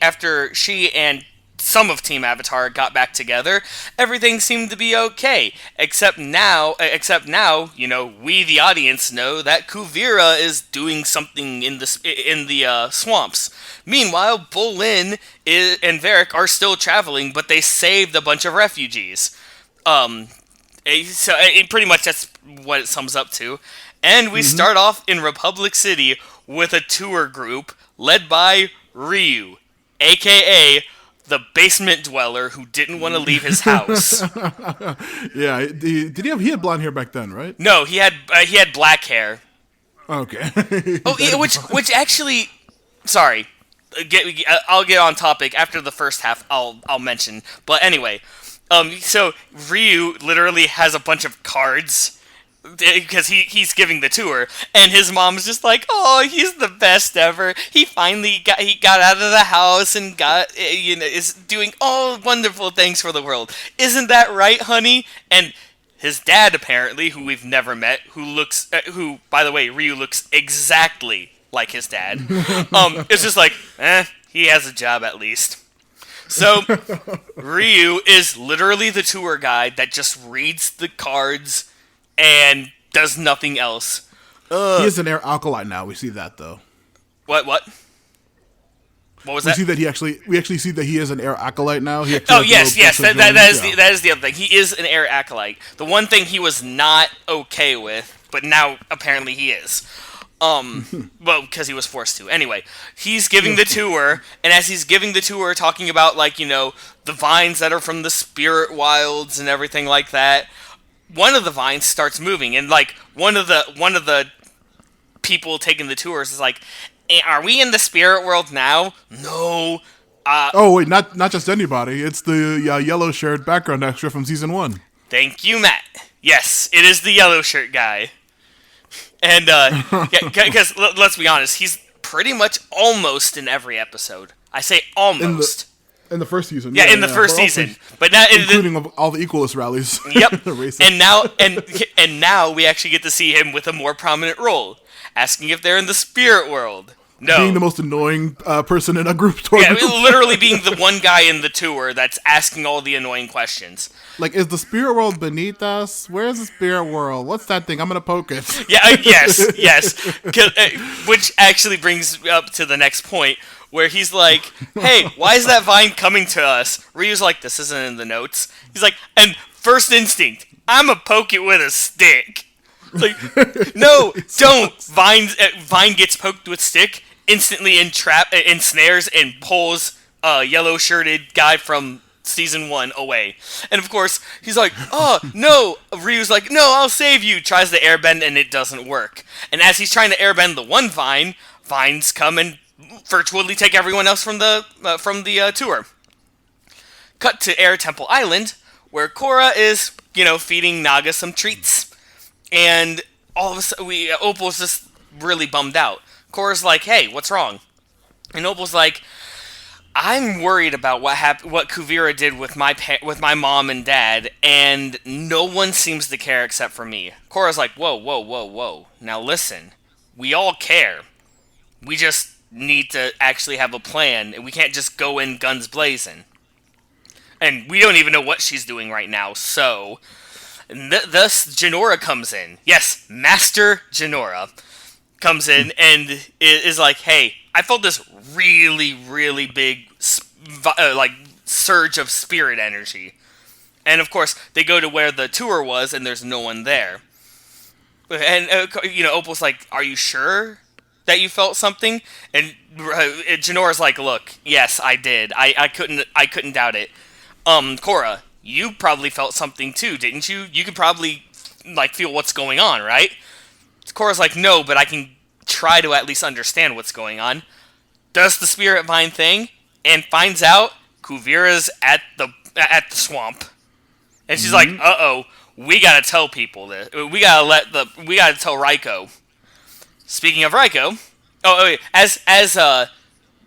after she and some of Team Avatar got back together, everything seemed to be okay. Except now, we the audience know that Kuvira is doing something in the swamps. Meanwhile, Bolin and Varrick are still traveling, but they saved a bunch of refugees. Pretty much that's what it sums up to. And we start off in Republic City with a tour group led by Ryu, aka the basement dweller who didn't want to leave his house. Yeah, he had blonde hair back then, right? No, he had black hair. Okay. Oh, yeah, which actually, sorry, I'll get on topic after the first half. I'll mention, but anyway, so Ryu literally has a bunch of cards because he's giving the tour, and his mom's just like, oh, he's the best ever. He finally got out of the house and is doing all wonderful things for the world. Isn't that right, honey? And his dad, apparently, who we've never met, who by the way, Ryu looks exactly like his dad. It's just like, he has a job at least. So Ryu is literally the tour guide that just reads the cards and does nothing else. He is an air alkaline now. We see that though. What was that? We actually see that he is an air acolyte now. Yes. That is the other thing. He is an air acolyte. The one thing he was not okay with, but now apparently he is. Well, because he was forced to. Anyway, he's giving the tour, and as he's giving the tour, talking about the vines that are from the spirit wilds and everything like that. One of the vines starts moving, and one of the people taking the tours is like, "Are we in the spirit world now?" No. Oh wait, not just anybody. It's the yellow shirt background extra from season 1. Thank you, Matt. Yes, it is the yellow shirt guy. And because let's be honest, he's pretty much almost in every episode. I say almost. In the first season. Yeah, in the first season. But now including all the Equalist rallies. Yep. and now we actually get to see him with a more prominent role, asking if they're in the spirit world. No. Being the most annoying person in a group tour. Yeah, literally being the one guy in the tour that's asking all the annoying questions. Like, is the spirit world beneath us? Where's the spirit world? What's that thing? I'm gonna poke it. Yeah, yes. Which actually brings up to the next point, where he's like, hey, why is that vine coming to us? Ryu's like, this isn't in the notes. He's like, and first instinct, I'ma poke it with a stick. Like, no, don't. Vine gets poked with stick, instantly ensnares and pulls a yellow-shirted guy from season 1 away. And of course, he's like, oh, no. Ryu's like, no, I'll save you. Tries to airbend, and it doesn't work. And as he's trying to airbend the one vine, vines come and virtually take everyone else from the tour. Cut to Air Temple Island, where Korra is, feeding Naga some treats. And all of a sudden, Opal's just really bummed out. Korra's like, hey, what's wrong? And Opal's like, I'm worried about what Kuvira did with my mom and dad, and no one seems to care except for me. Korra's like, whoa. Now listen, we all care. We just need to actually have a plan, and we can't just go in guns blazing. And we don't even know what she's doing right now, so... Thus, Jinora comes in. Yes, Master Jinora comes in and is like, hey, I felt this really, really big, surge of spirit energy. And, of course, they go to where the tour was, and there's no one there. And, Opal's like, are you sure? that you felt something? And Janora's like, look, yes, I did. I couldn't doubt it. Korra, you probably felt something too, didn't you? You could probably like feel what's going on, right? Korra's like, no, but I can try to at least understand what's going on. Does the spirit vine thing and finds out Kuvira's at the swamp, and she's like, "Uh oh, we gotta tell people this. We gotta tell Raiko." Speaking of Raiko, as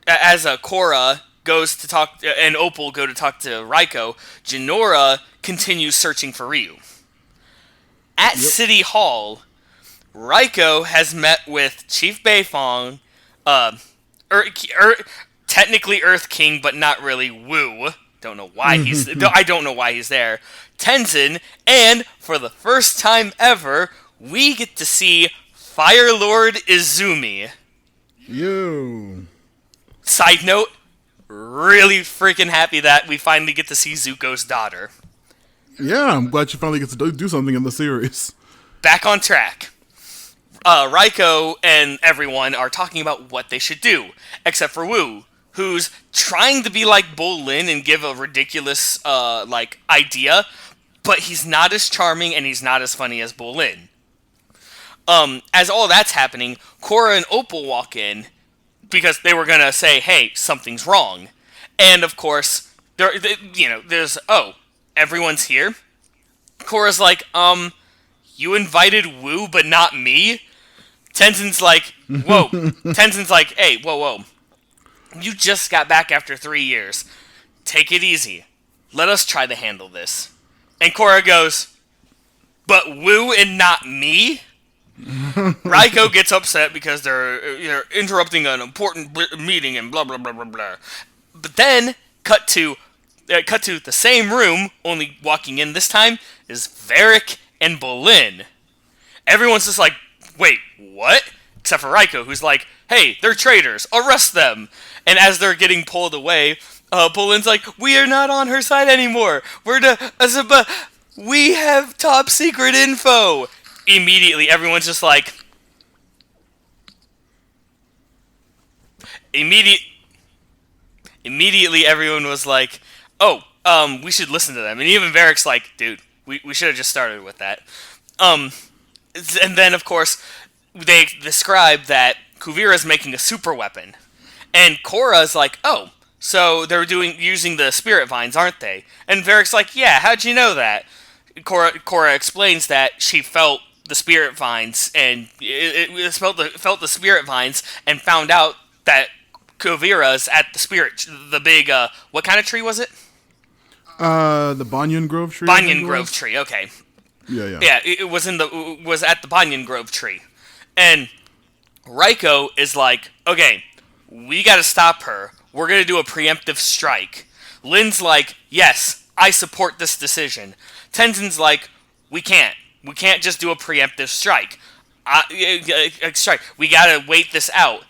Korra goes to talk and Opal go to talk to Raiko, Jinora continues searching for Ryu. At City Hall, Raiko has met with Chief Beifong, er, er, technically Earth King, but not really Wu. Don't know why he's. I don't know why he's there. Tenzin, and for the first time ever, we get to see Fire Lord Izumi. You. Side note: really freaking happy that we finally get to see Zuko's daughter. Yeah, I'm glad she finally gets to do something in the series. Back on track. Raiko and everyone are talking about what they should do, except for Wu, who's trying to be like Bolin and give a ridiculous idea, but he's not as charming and he's not as funny as Bolin. As all that's happening, Korra and Opal walk in because they were gonna say, "Hey, something's wrong," and of course, there's everyone's here. Korra's like, you invited Wu, but not me? Tenzin's like, whoa. Tenzin's like, hey, whoa. You just got back after 3 years. Take it easy. Let us try to handle this. And Korra goes, but Wu and not me? Raiko gets upset because they're interrupting an important meeting and blah, blah, blah, blah, blah. But then, cut to the same room, only walking in this time, is Varrick and Bolin. Everyone's just like, wait, what? Except for Raiko, who's like, hey, they're traitors, arrest them. And as they're getting pulled away, Bolin's like, we are not on her side anymore. We have top secret info. Immediately, everyone's just like, Immediately, everyone was like, we should listen to them. And even Varrick's like, dude, we should have just started with that. And then, of course, they describe that Kuvira's making a super weapon. And Korra's like, oh, so they're using the spirit vines, aren't they? And Varrick's like, yeah, how'd you know that? Korra explains that she felt the spirit vines, and felt the spirit vines, and found out that Kuvira's at the big, what kind of tree was it? The Banyan Grove tree. Banyan Grove tree. Okay. Yeah. Yeah, it was at the Banyan Grove tree, and Raiko is like, okay, we got to stop her. We're gonna do a preemptive strike. Lin's like, yes, I support this decision. Tenzin's like, we can't just do a preemptive strike. We gotta wait this out.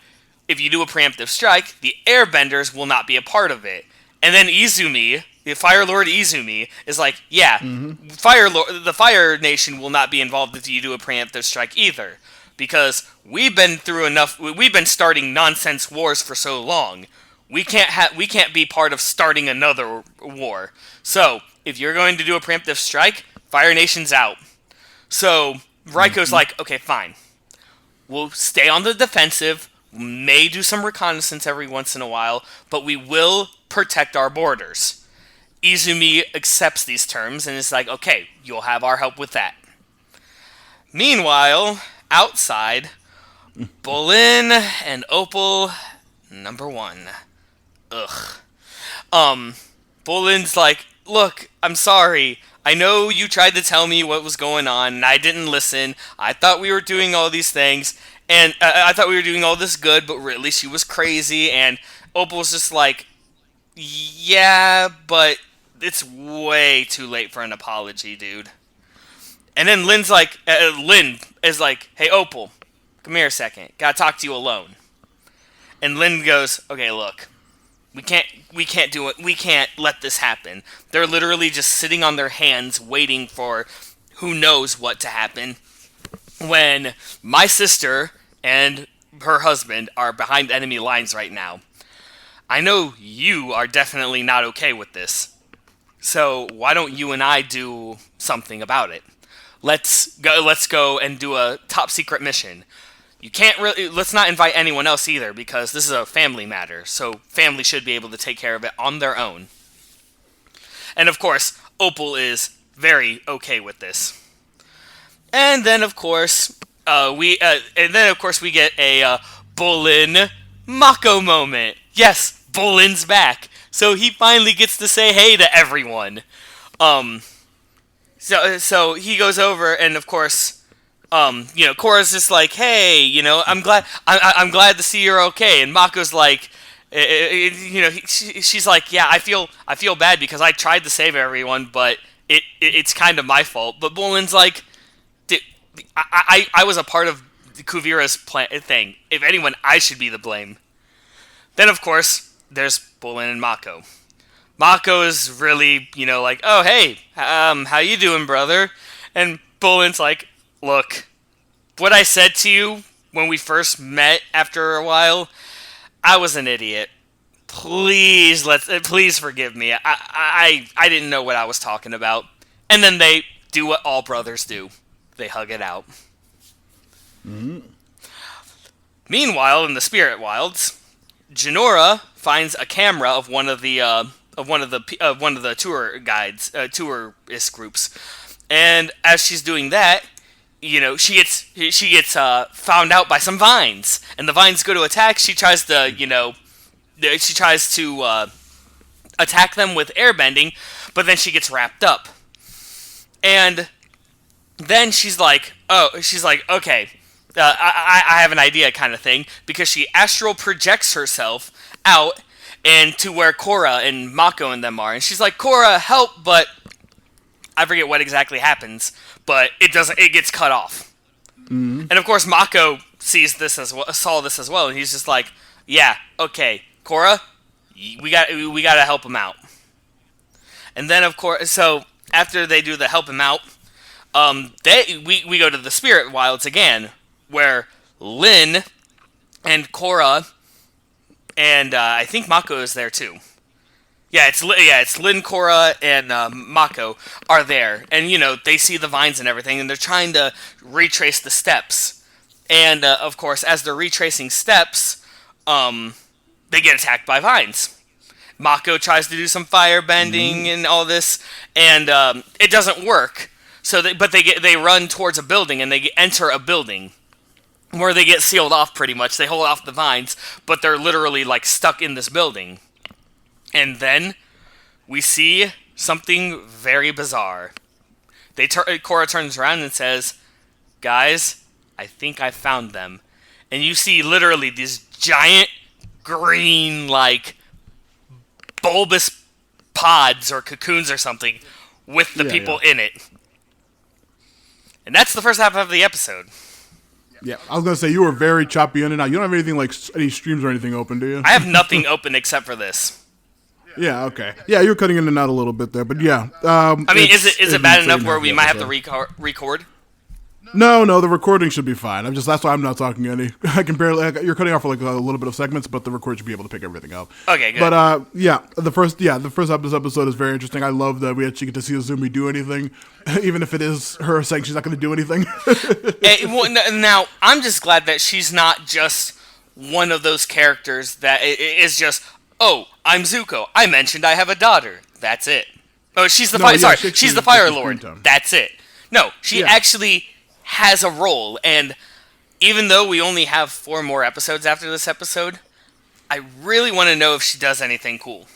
If you do a preemptive strike, the airbenders will not be a part of it. And then Izumi, the Fire Lord Izumi, is like, yeah, the Fire Nation will not be involved if you do a preemptive strike either. Because we've been through enough, we've been starting nonsense wars for so long. We can't be part of starting another war. So, if you're going to do a preemptive strike, Fire Nation's out. So, Raiko's like, okay, fine. We'll stay on the defensive, may do some reconnaissance every once in a while, but we will protect our borders. Izumi accepts these terms and is like, okay, you'll have our help with that. Meanwhile, outside, Bolin and Opal, number 1. Ugh. Bolin's like, look, I'm sorry. I know you tried to tell me what was going on, and I didn't listen. I thought we were doing all these things, and I thought we were doing all this good, but really she was crazy, and Opal was just like, yeah, but it's way too late for an apology, dude. And then Lin is like, hey, Opal, come here a second. Gotta talk to you alone. And Lin goes, okay, look. We can't do it. We can't let this happen. They're literally just sitting on their hands waiting for who knows what to happen. When my sister and her husband are behind enemy lines right now. I know you are definitely not okay with this. So why don't you and I do something about it? Let's go and do a top secret mission. You can't really, let's not invite anyone else either, because this is a family matter, so family should be able to take care of it on their own. And of course, Opal is very okay with this. And then of course, we get a Bolin Mako moment. Yes, Bolin's back, so he finally gets to say hey to everyone. So he goes over, and of course, Korra's just like, hey, I'm glad to see you're okay. And Mako's like, she's like, yeah, I feel bad because I tried to save everyone, but it's kind of my fault. But Bolin's like, I was a part of Kuvira's thing. If anyone, I should be the blame. Then of course there's Bolin and Mako. Mako is really, like, oh, hey, how you doing, brother? And Bolin's like, look, what I said to you when we first met after a while, I was an idiot. Please forgive me. I didn't know what I was talking about. And then they do what all brothers do. They hug it out. Mm-hmm. Meanwhile, in the spirit wilds, Jinora finds a camera of one of the tour guides, tourist groups, and as she's doing that, she gets found out by some vines, and the vines go to attack. She tries to attack them with airbending, but then she gets wrapped up, and then she's like, okay, I have an idea, kind of thing, because she astral projects herself out and to where Korra and Mako and them are, and she's like, Korra, help! But I forget what exactly happens, but it gets cut off. Mm-hmm. And of course, Mako saw this as well, and he's just like, yeah, okay, Korra, we got to help him out. And then of course, so after they do the help him out, we go to the spirit wilds again, where Lin and Korra and I think Mako is there too. Yeah, it's Lin, Korra, and Mako are there, and they see the vines and everything, and they're trying to retrace the steps. And of course, as they're retracing steps, they get attacked by vines. Mako tries to do some fire bending and all this, and it doesn't work. So, they run towards a building, and they enter a building where they get sealed off pretty much. They hold off the vines, but they're literally like stuck in this building. And then we see something very bizarre. Korra turns around and says, guys, I think I found them. And you see literally these giant green, like, bulbous pods or cocoons or something with the people in it. And that's the first half of the episode. Yeah, I was going to say, you were very choppy in and out. You don't have anything like any streams or anything open, do you? I have nothing open except for this. Yeah, okay. Yeah, you're cutting in and out a little bit there, but yeah. I mean, is it bad enough where we might have to record? No, the recording should be fine. That's why I'm not talking any. I can barely. You're cutting off for like a little bit of segments, but the record should be able to pick everything up. Okay, good. But the first half of this episode is very interesting. I love that we actually get to see Azumi do anything, even if it is her saying she's not going to do anything. Now, I'm just glad that she's not just one of those characters that is just, oh, I'm Zuko. I mentioned I have a daughter. That's it. Oh, she's the she's the Fire Lord. That's it. No, she actually has a role, and even though we only have 4 more episodes after this episode, I really want to know if she does anything cool.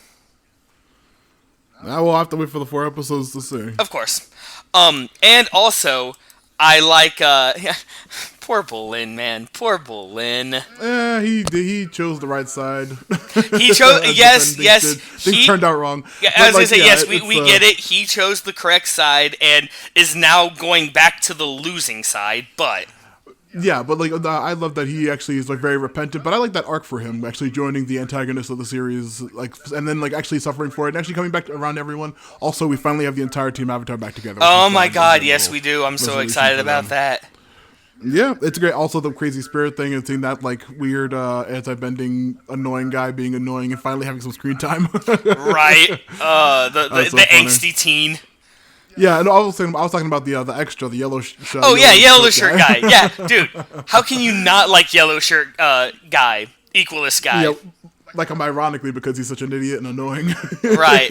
Now we'll have to wait for the 4 episodes to see. Of course. And also, I like, poor Bolin, man. Poor Bolin. He chose the right side. He chose, yes. Things turned out wrong. Yeah, I was going to say, yes, we get it. He chose the correct side and is now going back to the losing side, but... Yeah, but like I love that he actually is like very repentant. But I like that arc for him, actually joining the antagonist of the series, like, and then like actually suffering for it, and actually coming back around everyone. Also, we finally have the entire Team Avatar back together. Oh my God, yes, we do. I'm so excited about that. Yeah, it's great. Also, the crazy spirit thing and seeing that like weird anti-bending annoying guy being annoying and finally having some screen time. Right. The So the funny. angsty teen. Yeah, and I was talking about the extra, the yellow, Oh yeah, yellow shirt guy. guy. Yeah, dude. How can you not like yellow shirt guy? Equalist guy. Yeah, like I'm ironically because he's such an idiot and annoying. Right.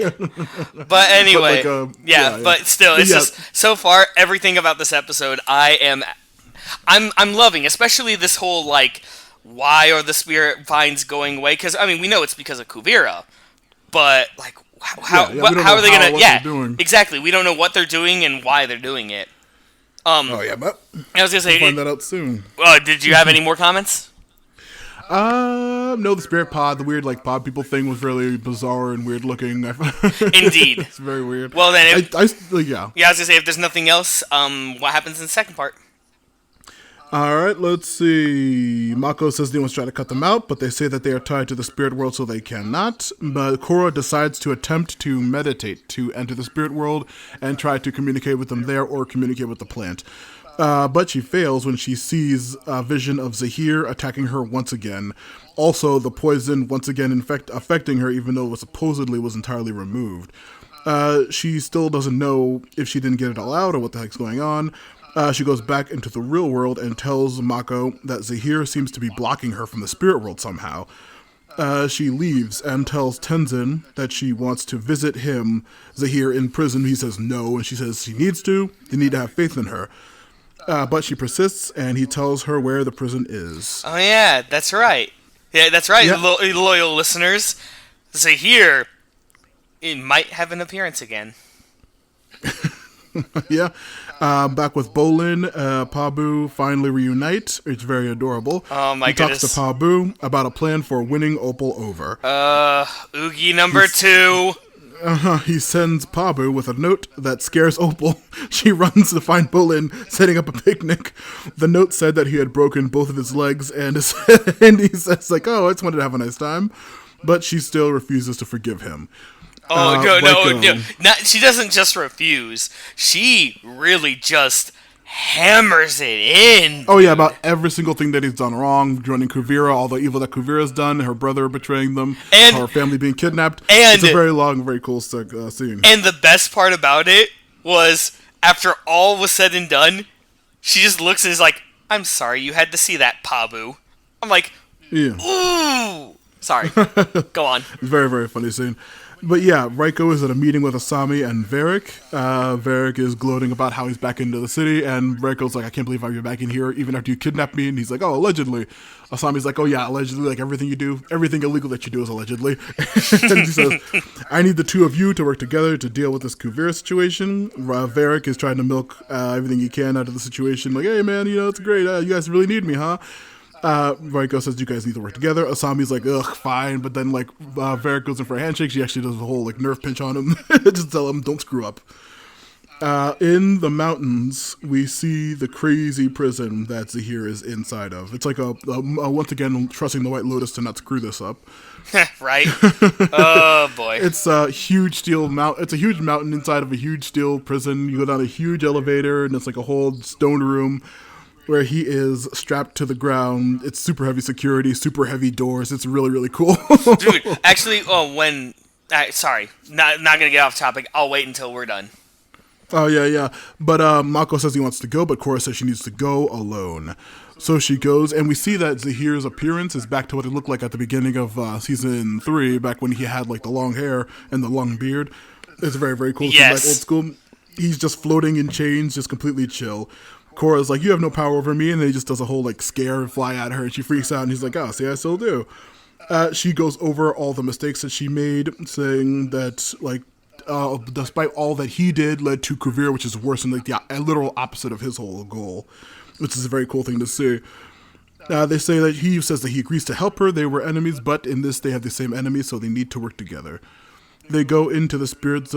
But anyway, yeah. but still, it's Yeah. just so far everything about this episode I'm loving, especially this whole like why are the spirit vines going away? Because I mean we know it's because of Kuvira, but like how We don't how know are they gonna? what Yeah, they're doing. exactly. We don't know what they're doing and why they're doing it. Oh yeah, but I was gonna say, we'll find that out soon. did you have any more comments? No, the spirit pod, the weird like pod people thing was really bizarre and weird looking. Indeed. It's very weird. Well then, yeah. yeah, I was gonna say if there's nothing else, what happens in the second part? All right, let's see. Mako says they want to try to cut them out, but they say that they are tied to the spirit world, so they cannot. But Korra decides to attempt to meditate to enter the spirit world and try to communicate with them there or communicate with the plant. But she fails when she sees a vision of Zahir attacking her once again. Also, the poison once again affecting her, even though it supposedly was entirely removed. She still doesn't know if she didn't get it all out or what the heck's going on. She goes back into the real world and tells Mako that Zahir seems to be blocking her from the spirit world somehow. She leaves and tells Tenzin that she wants to visit him, Zahir, in prison. He says no, and she says she needs to. They need to have faith in her. But she persists, and he tells her where the prison is. Oh yeah, that's right. Yeah, that's right, Yeah. loyal listeners. Zahir, it might have an appearance again. Yeah. Back with Bolin, Pabu finally reunite. It's very adorable. Oh my he goodness. talks to Pabu about a plan for winning Opal over. Oogie number 2. He sends Pabu with a note that scares Opal. She runs to find Bolin setting up a picnic. The note said that he had broken both of his legs, and he says like, "Oh, I just wanted to have a nice time," but she still refuses to forgive him. Oh, no. She doesn't just refuse. She really just hammers it in. Oh yeah, about every single thing that he's done wrong, joining Kuvira, all the evil that Kuvira's done, her brother betraying them, And- her family being kidnapped. and- It's a very long, very cool scene. And the best part about it was, after all was said and done, she just looks and is like, I'm sorry you had to see that, Pabu. I'm like, Yeah, ooh. Sorry. Go on. very, very funny scene. But yeah, Raiko is at a meeting with Asami and Varrick. Varrick is gloating about how he's back into the city, and Raiko's like, I can't believe you're back in here, even after you kidnapped me. And he's like, oh, allegedly. Asami's like, oh yeah, allegedly, like everything you do, everything illegal that you do is allegedly. And he says, I need the two of you to work together to deal with this Kuvira situation. Varrick is trying to milk everything he can out of the situation. Like, hey man, it's great, you guys really need me, huh? Raiko says you guys need to work together. Asami's like, ugh, fine. But then like Varrick goes in for a handshake. She actually does a whole like nerve pinch on him. Just tell him don't screw up. In the mountains, we see the crazy prison that Zahir is inside of. It's like a once again trusting the White Lotus to not screw this up. Right? Oh boy. It's a huge steel mount. It's a huge mountain inside of a huge steel prison. You go down a huge elevator, and it's like a whole stone room where he is strapped to the ground. It's super heavy security, super heavy doors. It's really, really cool. Dude, actually, sorry, not gonna get off topic. I'll wait until we're done. Oh, yeah. But Mako says he wants to go, but Korra says she needs to go alone. So she goes, and we see that Zahir's appearance is back to what it looked like at the beginning of season 3, back when he had like the long hair and the long beard. It's very, very cool. Yes. Like old school. He's just floating in chains, just completely chill. Korra's like, you have no power over me, and then he just does a whole like scare and fly at her, and she freaks out, and he's like, oh, see, I still do. She goes over all the mistakes that she made, saying that like despite all that he did led to Kuvira, which is worse than like the literal opposite of his whole goal, which is a very cool thing to see. They say that he says that he agrees to help her. They were enemies, but in this they have the same enemy, so they need to work together. They go into the spirit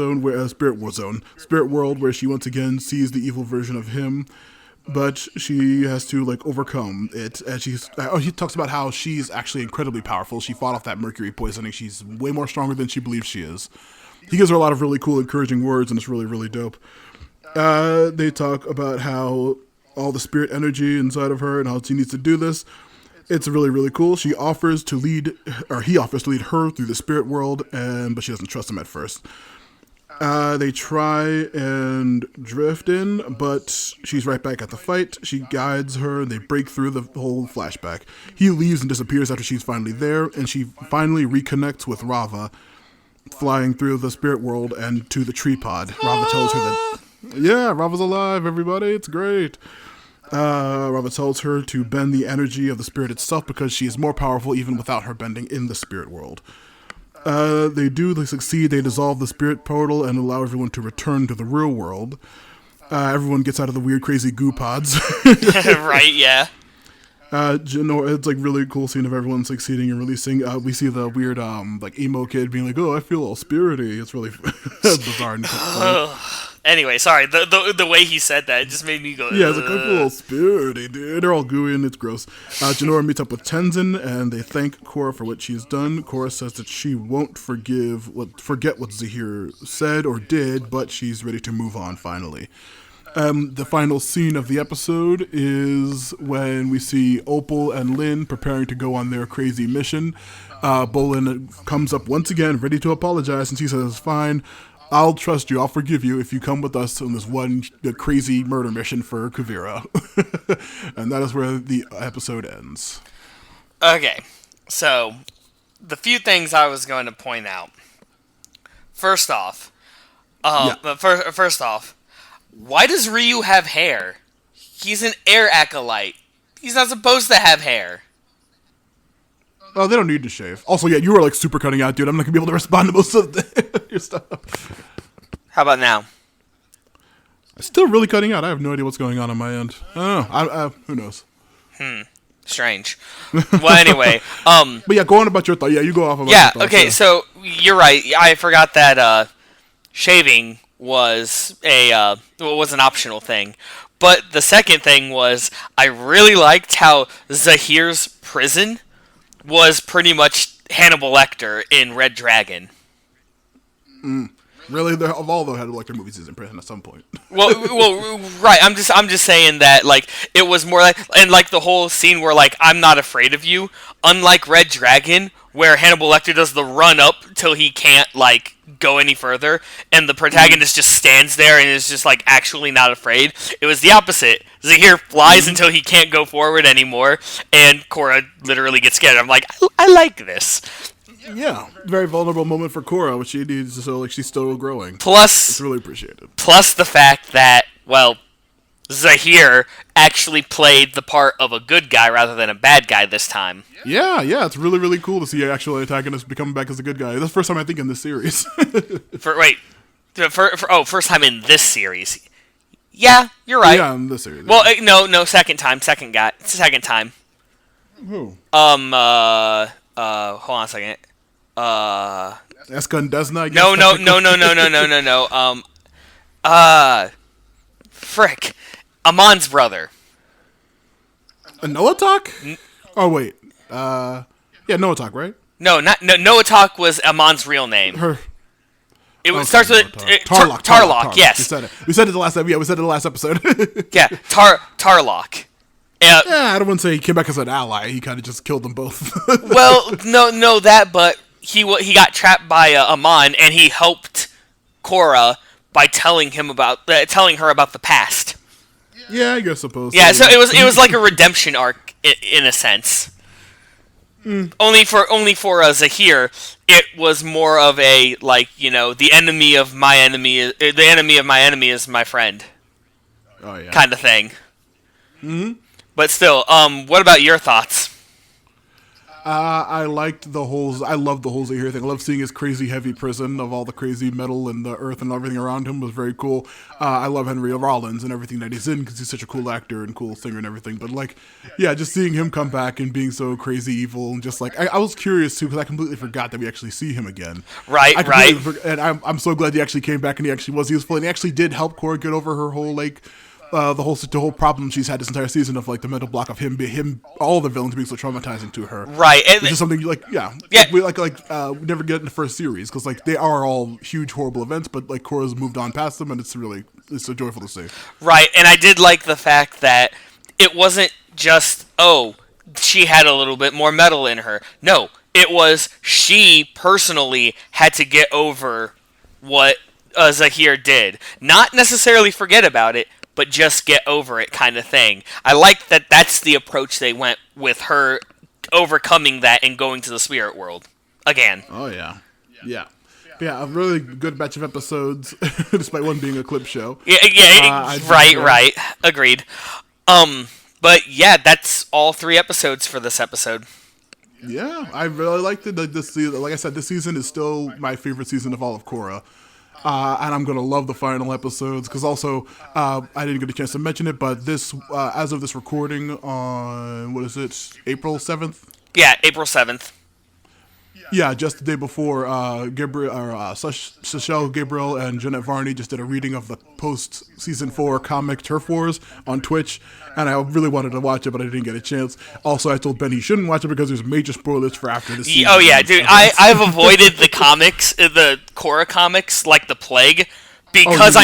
world, where she once again sees the evil version of him. But she has to like overcome it, and he talks about how she's actually incredibly powerful. She fought off that mercury poisoning. She's way more stronger than she believes she is. He gives her a lot of really cool, encouraging words, and it's really, really dope. They talk about how all the spirit energy inside of her and how she needs to do this. It's really, really cool. He offers to lead her through the spirit world, but she doesn't trust him at first. They try and drift in, but she's right back at the fight. She guides her, and they break through the whole flashback. He leaves and disappears after she's finally there, and she finally reconnects with Rava, flying through the spirit world and to the tree pod. Rava tells her that, yeah, Rava's alive, everybody, it's great. Rava tells her to bend the energy of the spirit itself because she is more powerful even without her bending in the spirit world. They succeed. They dissolve the spirit portal and allow everyone to return to the real world. Everyone gets out of the weird, crazy goo pods. Right, yeah. It's like really cool scene of everyone succeeding and releasing. We see the weird like emo kid being like, "Oh, I feel all spirity." It's really bizarre and funny. Anyway, sorry. The way he said that just made me go. Yeah, it's like, I feel all spirity, dude. They're all gooey and it's gross. Jinora meets up with Tenzin and they thank Korra for what she's done. Korra says that she won't forget what Zahir said or did, but she's ready to move on finally. The final scene of the episode is when we see Opal and Lin preparing to go on their crazy mission. Bolin comes up once again, ready to apologize, and she says, "Fine, I'll trust you, I'll forgive you if you come with us on this one crazy murder mission for Kuvira." And that is where the episode ends. Okay, so the few things I was going to point out. First off, why does Ryu have hair? He's an air acolyte. He's not supposed to have hair. Oh, they don't need to shave. Also, yeah, you were like super cutting out, dude. I'm not gonna be able to respond to most of your stuff. How about now? It's still really cutting out. I have no idea what's going on my end. I don't know. Who knows? Strange. Well, anyway. But yeah, go on about your thought. Yeah, you go off about your thought. Yeah, okay, so you're right. I forgot that shaving was was an optional thing. But the second thing was I really liked how Zahir's prison was pretty much Hannibal Lecter in Red Dragon. Really, of all the Hannibal Lecter movies, he's in prison at some point. well, right. I'm just saying that like it was more like, and like the whole scene where like I'm not afraid of you. Unlike Red Dragon, where Hannibal Lecter does the run up till he can't like go any further, and the protagonist just stands there and is just like actually not afraid. It was the opposite. Zahir flies until he can't go forward anymore, and Korra literally gets scared. I'm like, I like this. Yeah, very vulnerable moment for Korra, which she needs to show like she's still growing. Plus, it's really appreciated. Plus the fact that, well, Zahir actually played the part of a good guy rather than a bad guy this time. Yeah, it's really, really cool to see an actual antagonist becoming back as a good guy. That's the first time I think in this series. First time in this series. Yeah, you're right. Yeah, in this series. Well, no, second time. Second time. Who? Hold on a second. Eska and Desna, I guess? No. Frick. Amon's brother. Noatak? Oh, wait. Yeah, Noatak, right? No, Noatak was Amon's real name. Starts with Tarlok. Yes. We said it the last episode. Yeah, we said it the last episode. Yeah, Tarlok. Yeah, I don't want to say he came back as an ally. He kind of just killed them both. Well, no, that, but he got trapped by Amon, and he helped Korra by telling her about the past. Yeah, I guess suppose. Yeah, so it was like a redemption arc in a sense. Only for Zahir, it was more of a the enemy of my enemy is my friend. Oh yeah. Kind of thing. But still, what about your thoughts? I love the whole Zahir thing. I love seeing his crazy heavy prison of all the crazy metal and the earth and everything around him was very cool. I love Henry Rollins and everything that he's in because he's such a cool actor and cool singer and everything. But just seeing him come back and being so crazy evil and just I was curious too because I completely forgot that we actually see him again. Right. And I'm so glad he actually came back and he was full and he actually did help Korra get over her whole the whole problem she's had this entire season of like the mental block of him all the villains being so traumatizing to her, right? And, which is something like yeah, we we never get in the first series because like they are all huge horrible events, but like Korra's moved on past them, and it's so joyful to see. Right, and I did like the fact that it wasn't just she had a little bit more metal in her. No, it was she personally had to get over what Zahir did, not necessarily forget about it, but just get over it kind of thing. I like that that's the approach they went with her overcoming that and going to the spirit world again. Oh, yeah. Yeah, a really good batch of episodes, despite one being a clip show. Right. Agreed. But yeah, that's all 3 episodes for this episode. Yeah, I really liked it. Like I said, this season is still my favorite season of all of Korra. And I'm going to love the final episodes, because also, I didn't get a chance to mention it, but this, as of this recording on, April 7th? Yeah, April 7th. Yeah, just the day before, Seychelle Gabriel and Jeanette Varney just did a reading of the post-season 4 comic Turf Wars on Twitch, and I really wanted to watch it, but I didn't get a chance. Also, I told Ben he shouldn't watch it because there's major spoilers for after this season. Oh yeah, dude, I've avoided the comics, the Korra comics, like the plague, because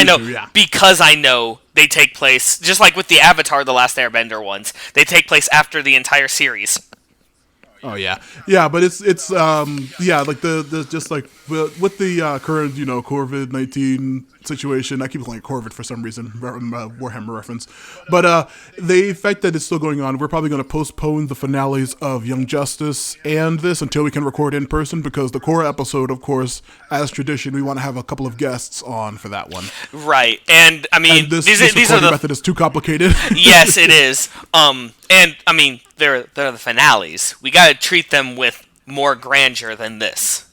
because I know they take place, just like with the Avatar The Last Airbender ones, they take place after the entire series. Oh yeah, but it's like the just like with the current COVID-19 situation. I keep calling it Corvid for some reason, Warhammer reference. But the fact that it's still going on, we're probably going to postpone the finales of Young Justice and this until we can record in person, because the Korra episode, of course, as tradition, we want to have a couple of guests on for that one. Right, and I mean, this these are the method is too complicated. Yes, it is. And I mean, they're the finales. We got to treat them with more grandeur than this.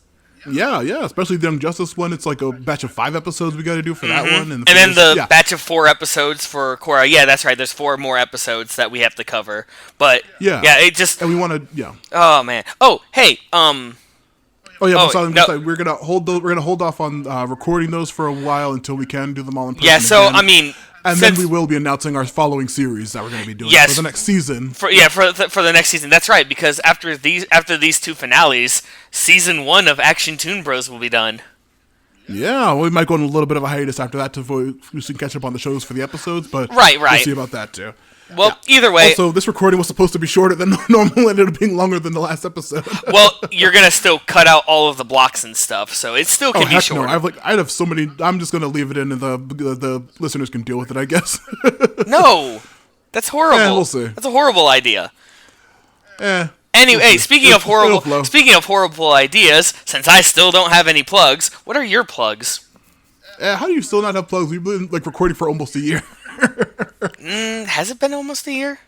Yeah, especially the Young Justice one. It's like a batch of 5 episodes we got to do for that one. And then the batch of 4 episodes for Korra. Yeah, that's right. There's 4 more episodes that we have to cover. But, it just... And we want to, Oh, man. Oh, hey, we're gonna hold off on recording those for a while until we can do them all in person. Yeah, so, again. I mean... And then we will be announcing our following series that we're going to be doing for the next season. For the next season. That's right, because after these 2 finales, season 1 of Action Toon Bros will be done. Yeah, we might go on a little bit of a hiatus after that so we can catch up on the shows for the episodes, but right. We'll see about that too. Well, either way... Also, this recording was supposed to be shorter than normal, and it'll be longer than the last episode. Well, you're going to still cut out all of the blocks and stuff, so it still can be shorter. No, I have so many... I'm just going to leave it in, and the listeners can deal with it, I guess. No! That's horrible. Yeah, we'll see. That's a horrible idea. Anyway, speaking of horrible ideas, since I still don't have any plugs, what are your plugs? How do you still not have plugs? We've been recording for almost a year. Has it been almost a year?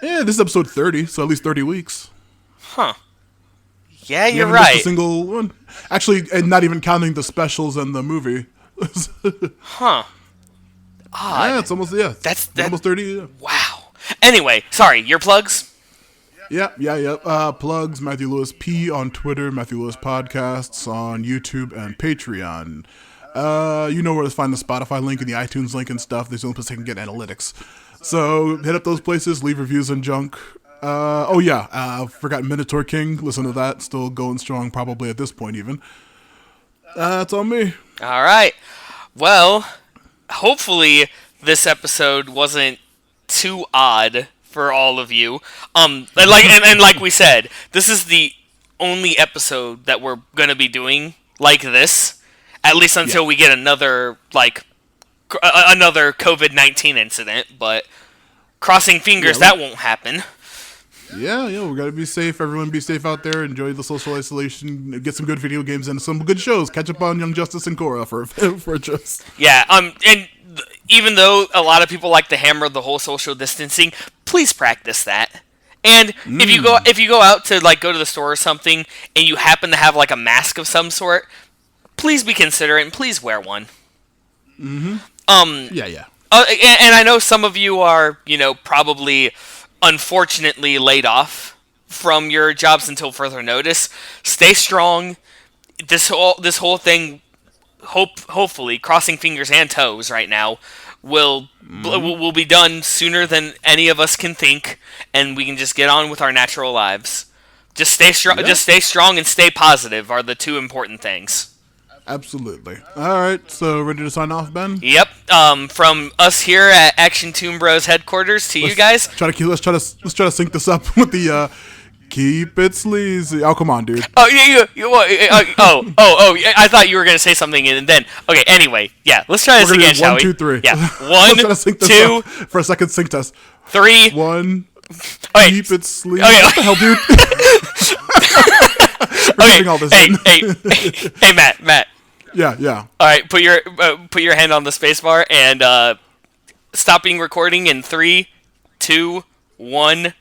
Yeah, this is episode 30, so at least 30 weeks. Huh. Yeah, you're right. A single one. Actually, and not even counting the specials and the movie. Huh. Odd. Yeah, it's almost, That's almost 30. Yeah. Wow. Anyway, sorry, your plugs? Yeah. Plugs, Matthew Lewis P on Twitter, Matthew Lewis Podcasts on YouTube and Patreon. You know where to find the Spotify link and the iTunes link and stuff. There's the only place I can get analytics. So hit up those places, leave reviews and junk. Forgot Minotaur King. Listen to that. Still going strong probably at this point even. That's on me. All right. Well, hopefully this episode wasn't too odd for all of you. Like we said, this is the only episode that we're going to be doing like this. At least until we get another COVID-19 incident, but crossing fingers that won't happen. Yeah, we gotta be safe. Everyone be safe out there. Enjoy the social isolation. Get some good video games and some good shows. Catch up on Young Justice and Korra for a just. Yeah, and even though a lot of people like to hammer the whole social distancing, please practice that. And if you go out to go to the store or something and you happen to have a mask of some sort, please be considerate and please wear one. Mm-hmm. And I know some of you are, probably unfortunately laid off from your jobs until further notice. Stay strong. This whole thing hopefully, crossing fingers and toes right now, will be done sooner than any of us can think, and we can just get on with our natural lives. Just stay strong. Yeah. Just stay strong and stay positive are the two important things. Absolutely. All right, so ready to sign off, Ben? Yep. From us here at Action Toon Bros headquarters to you guys. Let's try to sync this up with the keep it sleazy. Oh, come on, dude. Oh, I thought you were gonna say something, and then okay. Anyway, yeah. Let's try this again, shall we? 1, 2, 3. Yeah. Let's try to sync this 2 up for a second sync test. 3. 1. Okay. Keep it sleazy. Okay. What the hell, dude? Okay. All this Hey, Matt. Yeah. All right, put your hand on the spacebar and stopping recording in 3, 2, 1.